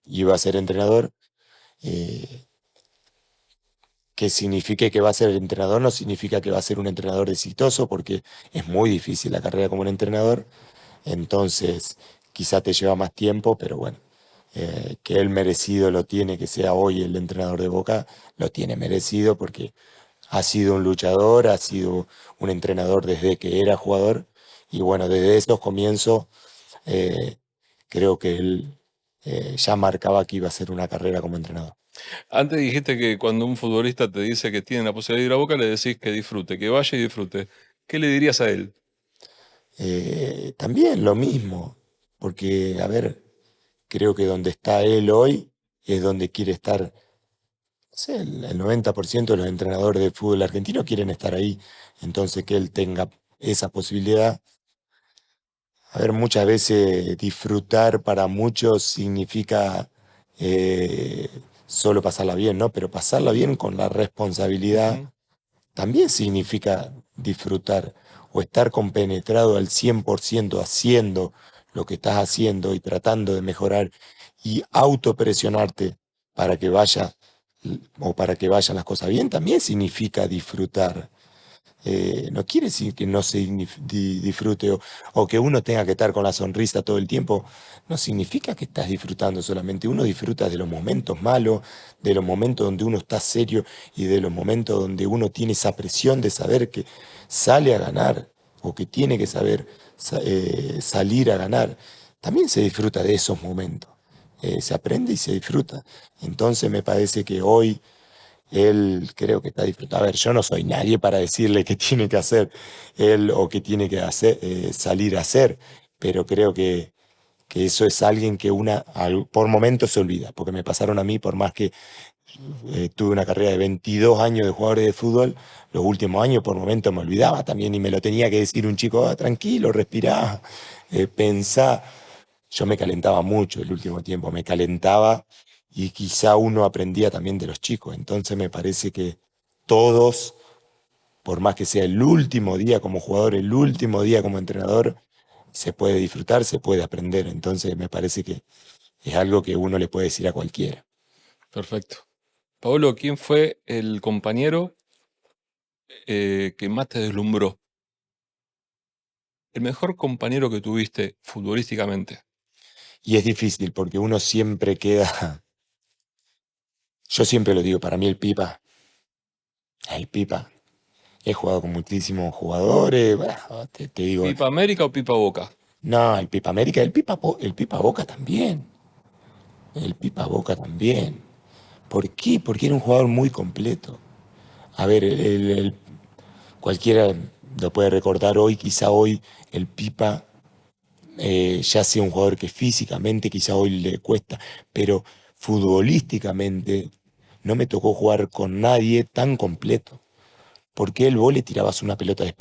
iba a ser entrenador. eh, que signifique que va a ser entrenador no significa que va a ser un entrenador exitoso porque es muy difícil la carrera como un entrenador. Entonces, quizá te lleva más tiempo, pero bueno, que él merecido lo tiene, que sea hoy el entrenador de Boca, lo tiene merecido porque ha sido un luchador, ha sido un entrenador desde que era jugador y bueno, desde esos comienzos eh, creo que él ya marcaba que iba a ser una carrera como entrenador. Antes dijiste que cuando un futbolista te dice que tiene la posibilidad de ir a Boca, le decís que disfrute, que vaya y disfrute. ¿Qué le dirías a él? También lo mismo, porque, a ver, creo que donde está él hoy es donde quiere estar. No sé, el 90% de los entrenadores de fútbol argentino quieren estar ahí. Entonces, que él tenga esa posibilidad. A ver, muchas veces disfrutar para muchos significa eh, solo pasarla bien, ¿no? Pero pasarla bien con la responsabilidad Ujú. también significa disfrutar o estar compenetrado al 100% haciendo lo que estás haciendo y tratando de mejorar y autopresionarte para que vaya o para que vayan las cosas bien, también significa disfrutar. No quiere decir que no se disfrute o que uno tenga que estar con la sonrisa todo el tiempo. No significa que estás disfrutando solamente. Uno disfruta de los momentos malos, de los momentos donde uno está serio y de los momentos donde uno tiene esa presión de saber que sale a ganar o que tiene que saber salir a ganar. También se disfruta de esos momentos. Se aprende y se disfruta. Entonces me parece que hoy él creo que está disfrutando. A ver, yo no soy nadie para decirle qué tiene que hacer él o qué tiene que hacer, salir a hacer, pero creo que eso es alguien que por momentos se olvida, porque me pasaron a mí, por más que tuve una carrera de 22 años de jugadores de fútbol, los últimos años por momentos me olvidaba también y me lo tenía que decir un chico: "Ah, tranquilo, respirá, pensá". Yo me calentaba mucho el último tiempo, me calentaba y quizá uno aprendía también de los chicos. Entonces me parece que todos, por más que sea el último día como jugador, el último día como entrenador, se puede disfrutar, se puede aprender. Entonces me parece que es algo que uno le puede decir a cualquiera. Perfecto. Pablo, ¿quién fue el compañero que más te deslumbró? El mejor compañero que tuviste futbolísticamente. Y es difícil porque uno siempre queda, yo siempre lo digo, para mí el Pipa, he jugado con muchísimos jugadores, bueno, te digo, ¿Pipa América o Pipa Boca? no, el Pipa América, el Pipa Boca también. El Pipa Boca también. ¿Por qué? Porque era un jugador muy completo. A ver, cualquiera lo puede recordar hoy, quizá hoy el Pipa ya sea un jugador que físicamente quizá hoy le cuesta, pero futbolísticamente no me tocó jugar con nadie tan completo. Porque él, vos le tirabas una pelota de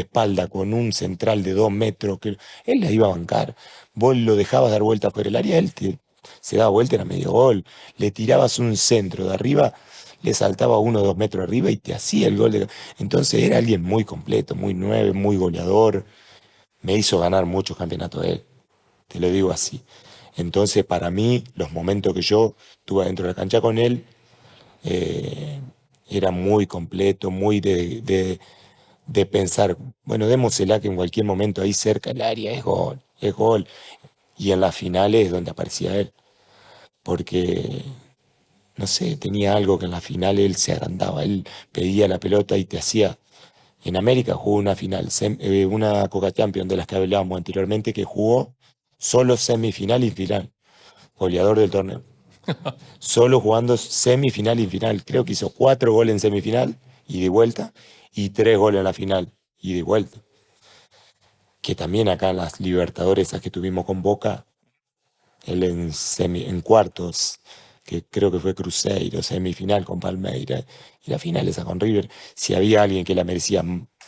espalda con un central de 2 metros, que él la iba a bancar. Vos lo dejabas dar vuelta por el área, se daba vuelta, era medio gol. Le tirabas un centro de arriba, le saltaba 1 o 2 metros arriba y te hacía el gol. Entonces era alguien muy completo, muy nueve, muy goleador. Me hizo ganar muchos campeonatos él, te lo digo así. Entonces, para mí, los momentos que yo tuve dentro de la cancha con él, eh, era muy completo, muy de pensar, bueno, démosela que en cualquier momento ahí cerca del área es gol, es gol. Y en las finales es donde aparecía él, porque, no sé, tenía algo que en la final él se agrandaba, él pedía la pelota y te hacía. En América jugó una final, una Coca Champions de las que hablábamos anteriormente, que jugó solo semifinal y final, goleador del torneo. Solo jugando semifinal y final. Creo que hizo 4 goles en semifinal y de vuelta y 3 goles en la final y de vuelta. Que también acá en las Libertadores esas que tuvimos con Boca, él en cuartos, que creo que fue Cruzeiro, semifinal con Palmeiras y la final esa con River. Si había alguien que la merecía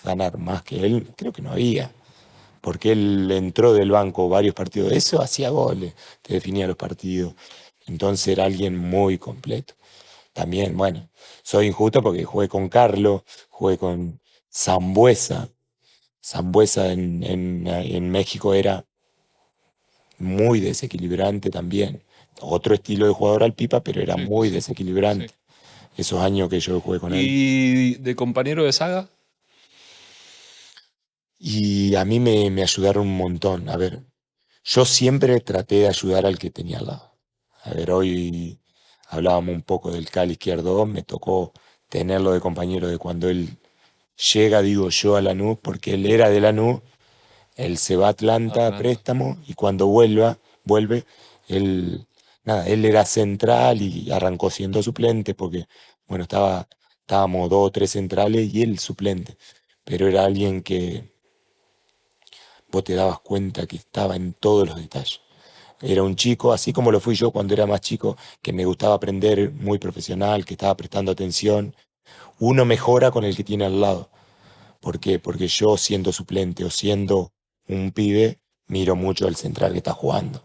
ganar más que él, creo que no había. Porque él entró del banco varios partidos. Eso hacía goles, te definía los partidos. Entonces era alguien muy completo. También, bueno, soy injusto porque jugué con Carlos, jugué con Sambuesa. Sambuesa en México era muy desequilibrante también. Otro estilo de jugador al Pipa, pero era Sí, muy sí, sí. desequilibrante. Esos años que yo jugué con él. ¿Y de compañero de saga? Y a mí me ayudaron un montón. A ver, yo siempre traté de ayudar al que tenía al lado. A ver, hoy hablábamos un poco del Cali Izquierdo, me tocó tenerlo de compañero de cuando él llega, digo yo, a Lanús, porque él era de Lanús, él se va a Atlanta a Atlanta. préstamo y cuando vuelve, él, nada, él era central y arrancó siendo suplente porque, bueno, estábamos dos o tres centrales y él suplente, pero era alguien que vos te dabas cuenta que estaba en todos los detalles. Era un chico, así como lo fui yo cuando era más chico, que me gustaba aprender, muy profesional, que estaba prestando atención. Uno mejora con el que tiene al lado. ¿Por qué? Porque yo siendo suplente o siendo un pibe, miro mucho al central que está jugando.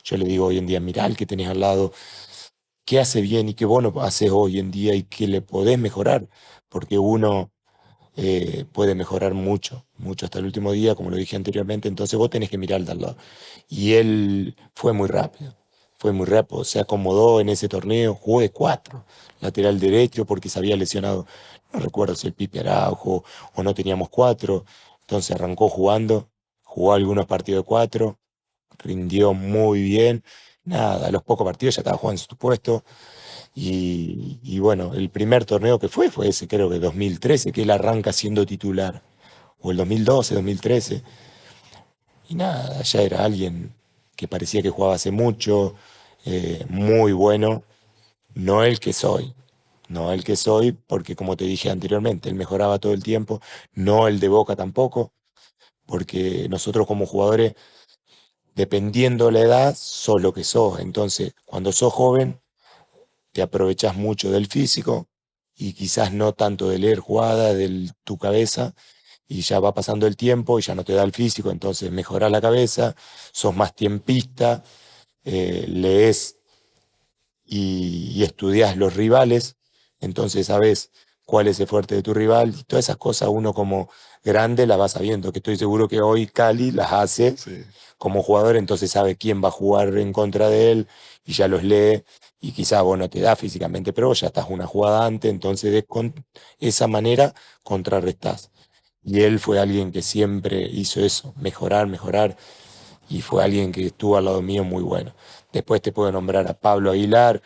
Yo le digo hoy en día, mirá al que tenés al lado, qué hace bien y qué bueno haces hoy en día y qué le podés mejorar. Porque uno puede mejorar mucho, mucho hasta el último día, como lo dije anteriormente, entonces vos tenés que mirar al de al lado. Y él fue muy rápido, se acomodó en ese torneo, jugó de cuatro, lateral derecho, porque se había lesionado, no recuerdo si el Pipe Araujo o no teníamos cuatro, entonces arrancó jugando, jugó algunos partidos de cuatro, rindió muy bien, nada, a los pocos partidos ya estaba jugando en su puesto, y bueno, el primer torneo que fue ese, creo que 2013, que él arranca siendo titular, o el 2012, 2013. Y nada, ya era alguien que parecía que jugaba hace mucho, muy bueno, no el que soy. No el que soy, porque como te dije anteriormente, él mejoraba todo el tiempo, no el de Boca tampoco, porque nosotros como jugadores, dependiendo la edad, sos lo que sos. Entonces, cuando sos joven, te aprovechás mucho del físico y quizás no tanto de leer jugada, de tu cabeza, y ya va pasando el tiempo y ya no te da el físico, entonces mejorás la cabeza, sos más tiempista, lees y estudias los rivales, entonces sabes cuál es el fuerte de tu rival, y todas esas cosas uno como grande las va sabiendo, que estoy seguro que hoy Cali las hace Sí. como jugador, entonces sabe quién va a jugar en contra de él y ya los lee. Y quizá vos no te da físicamente, pero vos ya estás una jugada antes, entonces con esa manera contrarrestás. Y él fue alguien que siempre hizo eso, mejorar, mejorar, y fue alguien que estuvo al lado mío muy bueno. Después te puedo nombrar a Pablo Aguilar,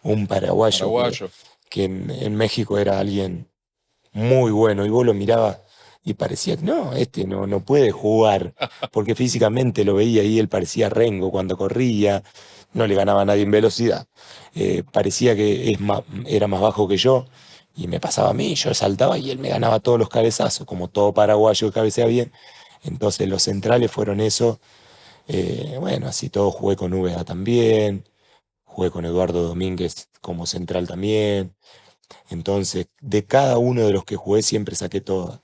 un paraguayo Paraguayo. que en México era alguien muy bueno y vos lo mirabas y parecía que no, este no puede jugar, porque físicamente lo veía y él parecía Rengo cuando corría, no le ganaba a nadie en velocidad. Parecía que era más bajo que yo y me pasaba a mí, yo saltaba y él me ganaba todos los cabezazos, como todo paraguayo que cabecea bien. Entonces los centrales fueron eso. Bueno, así todo jugué con VA también, jugué con Eduardo Domínguez como central también. Entonces, de cada uno de los que jugué siempre saqué todas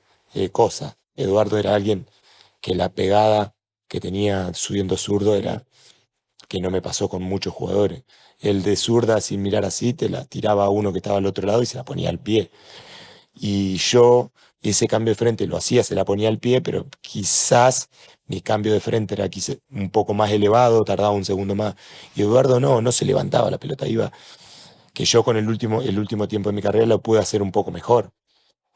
cosas. Eduardo era alguien que la pegada que tenía subiendo zurdo era que no me pasó con muchos jugadores. El de zurda, sin mirar así, te la tiraba a uno que estaba al otro lado y se la ponía al pie. Y yo ese cambio de frente lo hacía, se la ponía al pie, pero quizás mi cambio de frente era un poco más elevado, tardaba un segundo más. Y Eduardo no se levantaba, la pelota iba, que yo con el último tiempo de mi carrera lo pude hacer un poco mejor,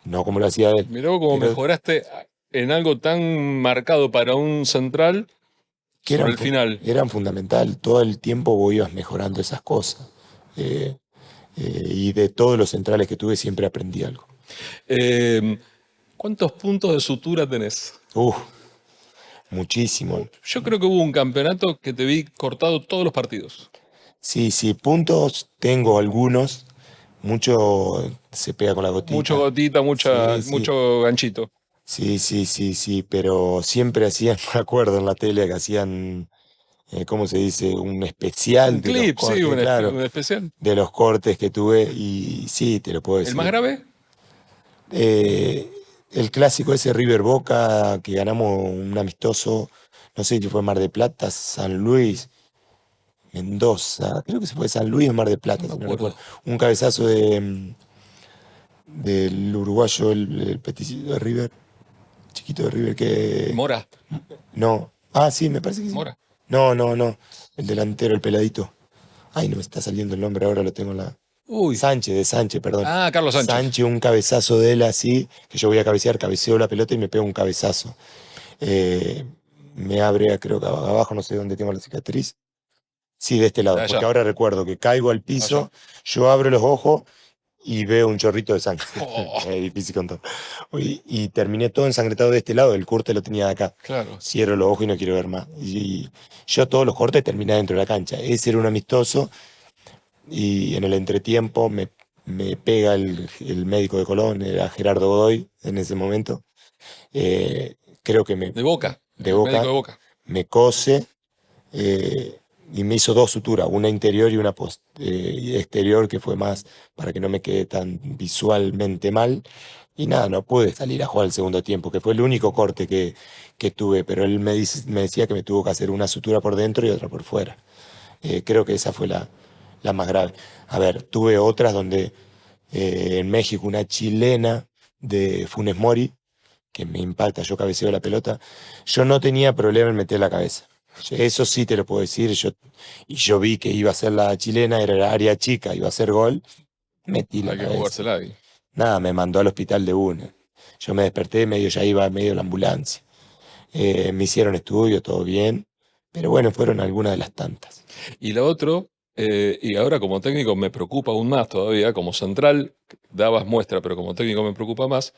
no como lo hacía él. Mirá vos cómo Pero mejoraste en algo tan marcado para un central que sobre el final. eran fundamental, todo el tiempo vos ibas mejorando esas cosas. Eh, y de todos los centrales que tuve siempre aprendí algo. Eh, ¿Cuántos puntos de sutura tenés? Uf, muchísimo. Yo creo que hubo un campeonato que te vi cortado todos los partidos. Sí, sí, puntos tengo algunos, mucho se pega con la Mucho gotita. gotita, Sí, sí, mucho ganchito. sí, sí, sí, sí, pero siempre hacían, me acuerdo en la tele que hacían, ¿cómo se dice? Un Un especial de los clip, sí, cortes, claro, un especial. de los cortes que tuve y sí, te lo puedo ¿El más decir. grave? Eh, el clásico ese River Boca que ganamos un amistoso, no sé si fue Mar de Plata, San Luis, Mendoza, creo que se fue San Luis o Mar de No Plata, me si no recuerdo. acuerdo. Un cabezazo del uruguayo, el peticito de River, chiquito de River que... Mora, No. Ah, sí, me parece que sí. Mora. No, no, no. El delantero, el peladito. Ay, no me está saliendo el nombre, ahora lo tengo en la... Uy. Sánchez, de Sánchez, perdón. Ah, Carlos Sánchez. Sánchez, un cabezazo de él así, que yo voy a cabecear, cabeceo la pelota y me pego un cabezazo. Eh, me abre, creo que abajo, no sé dónde tengo la cicatriz. Sí, de este lado, porque Allá. ahora recuerdo que caigo al Allá. piso, yo abro los ojos y veo un chorrito de sangre. Oh, Es difícil contar. Y terminé todo ensangrentado de este lado, el corte lo tenía de acá. claro. Cierro los ojos y no quiero ver más. Y yo todos los cortes terminé dentro de la cancha. Ese era un amistoso y en el entretiempo me pega el médico de Colón, era Gerardo Godoy en ese momento. Eh, creo que De Boca. de El médico Boca de Boca. me cose y me hizo dos suturas, una interior y una exterior, que fue más para que no me quede tan visualmente mal. Y nada, no pude salir a jugar el segundo tiempo, que fue el único corte que tuve, pero él me decía que me tuvo que hacer una sutura por dentro y otra por fuera. Creo que esa fue la más grave. A ver, tuve otras donde en México una chilena de Funes Mori, que me impacta, yo cabeceo la pelota, yo no tenía problema en meter la cabeza. Eso sí te lo puedo decir, y yo vi que iba a ser la chilena, era el área chica, iba a ser gol, metí la Hay que cabeza. jugársela ahí. Nada, me mandó al hospital de una. Yo me desperté, medio ya iba medio la ambulancia. Me hicieron estudio, todo bien, pero bueno, fueron algunas de las tantas. Y lo otro, y ahora como técnico me preocupa aún más todavía, como central dabas muestra, pero como técnico me preocupa más,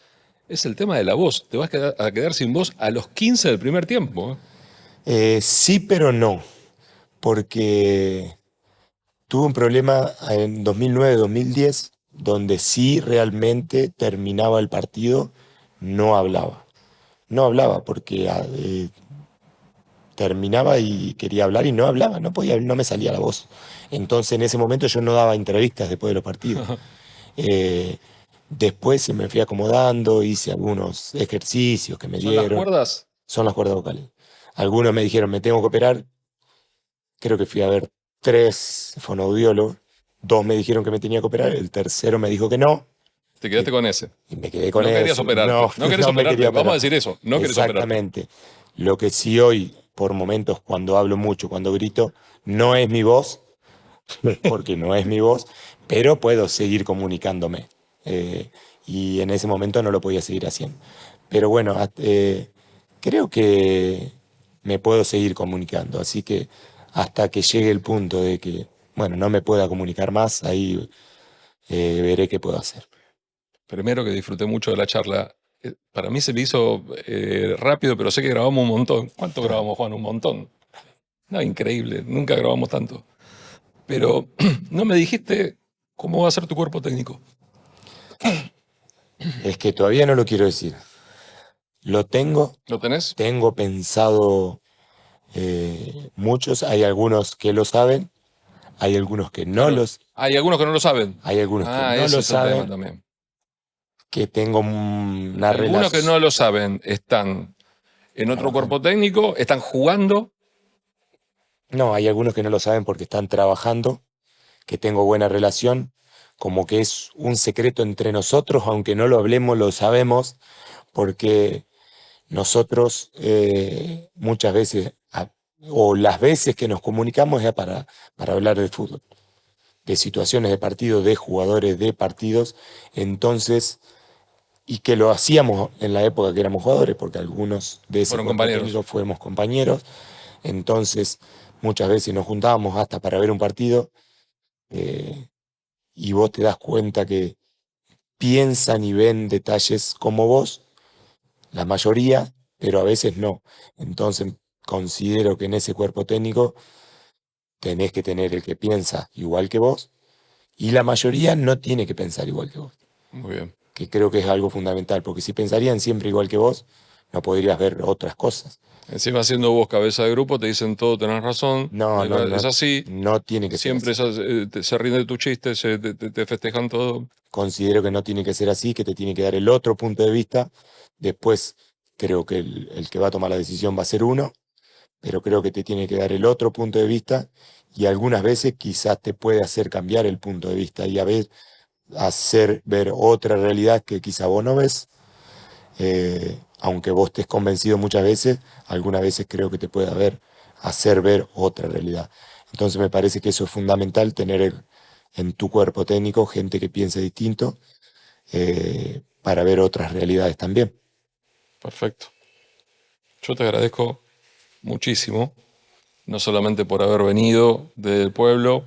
es el tema de la voz. Te vas a quedar sin voz a los 15 del primer tiempo. Sí, pero no, porque tuve un problema en 2009-2010, donde sí realmente terminaba el partido, no hablaba. No hablaba porque terminaba y quería hablar y no hablaba, no podía, no me salía la voz. Entonces en ese momento yo no daba entrevistas después de los partidos. Eh, después se me fui acomodando, hice algunos ejercicios que me ¿Son las dieron. cuerdas? Son las cuerdas vocales. Algunos me dijeron, me tengo que operar. Creo que fui a ver 3 fonoaudiólogos. 2 me dijeron que me tenía que operar. El tercero me dijo que no. Te quedaste con ese. Y me quedé con No querías eso. operarte. No, No querés no me operarte. quería Vamos a operar. decir eso. No querés operarte. Exactamente. Lo que sí hoy, por momentos, cuando hablo mucho, cuando grito, no es mi voz, porque no es mi voz, pero puedo seguir comunicándome. Y en ese momento no lo podía seguir haciendo. Pero bueno, creo que me puedo seguir comunicando, así que hasta que llegue el punto de que, bueno, no me pueda comunicar más, ahí veré qué puedo hacer. Primero que disfruté mucho de la charla. Para mí se me hizo rápido, pero sé que grabamos un montón. ¿Cuánto grabamos, Juan? Un montón. No, increíble. Nunca grabamos tanto. Pero no me dijiste cómo va a ser tu cuerpo técnico. Es que todavía no lo quiero decir. Lo ¿Lo tenés? tengo pensado muchos, hay algunos que lo saben, hay algunos que no Claro. los, Hay algunos que no lo saben. hay algunos que Ah, no ese lo es el tema saben, también. que tengo una Algunos que relación. no lo saben están en otro cuerpo técnico, están jugando. No, hay algunos que no lo saben porque están trabajando, que tengo buena relación, como que es un secreto entre nosotros, aunque no lo hablemos, lo sabemos, porque nosotros muchas veces, o las veces que nos comunicamos es para hablar de fútbol, de situaciones de partido, de jugadores, de partidos, entonces, y que lo hacíamos en la época que éramos jugadores, porque algunos de ese Fueron cuerpo compañeros. técnico fuimos compañeros, entonces muchas veces nos juntábamos hasta para ver un partido, eh, y vos te das cuenta que piensan y ven detalles como vos, la mayoría, pero a veces no. Entonces considero que en ese cuerpo técnico tenés que tener el que piensa igual que vos y la mayoría no tiene que pensar igual que vos, Muy bien. que creo que es algo fundamental, porque si pensarían siempre igual que vos, no podrías ver otras cosas. Encima siendo vos cabeza de grupo, te dicen todo, tenés razón, No, no, es no, así, no tiene que ser siempre así. se ríen de tu chiste, te festejan todo. Considero que no tiene que ser así, que te tiene que dar el otro punto de vista. Después creo que el que va a tomar la decisión va a ser uno, pero creo que te tiene que dar el otro punto de vista y algunas veces quizás te puede hacer cambiar el punto de vista y a veces hacer ver otra realidad que quizá vos no ves. Aunque vos estés convencido muchas veces, algunas veces creo que te puede hacer ver otra realidad. Entonces me parece que eso es fundamental, tener en tu cuerpo técnico gente que piense distinto, para ver otras realidades también. Perfecto. Yo te agradezco muchísimo, no solamente por haber venido del pueblo,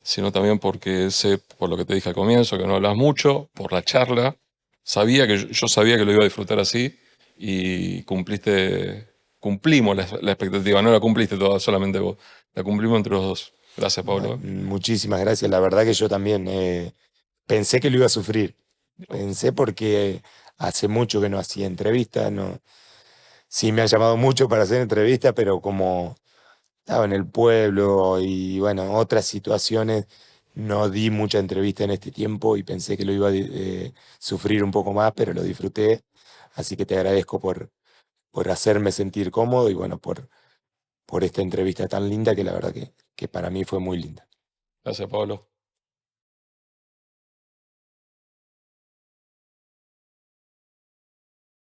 sino también porque sé, por lo que te dije al comienzo, que no hablas mucho, por la charla. Yo sabía que lo iba a disfrutar así y cumplimos la expectativa, no la cumpliste toda solamente vos, la cumplimos entre los dos. Gracias, Bueno, Pablo. muchísimas gracias. La verdad que yo también pensé que lo iba a sufrir. Pensé porque hace mucho que no hacía entrevistas. No, sí me ha llamado mucho para hacer entrevistas, pero como estaba en el pueblo y bueno, otras situaciones, no di mucha entrevista en este tiempo y pensé que lo iba a sufrir un poco más, pero lo disfruté. Así que te agradezco por hacerme sentir cómodo y bueno, por esta entrevista tan linda que la verdad que para mí fue muy linda. Gracias, Pablo.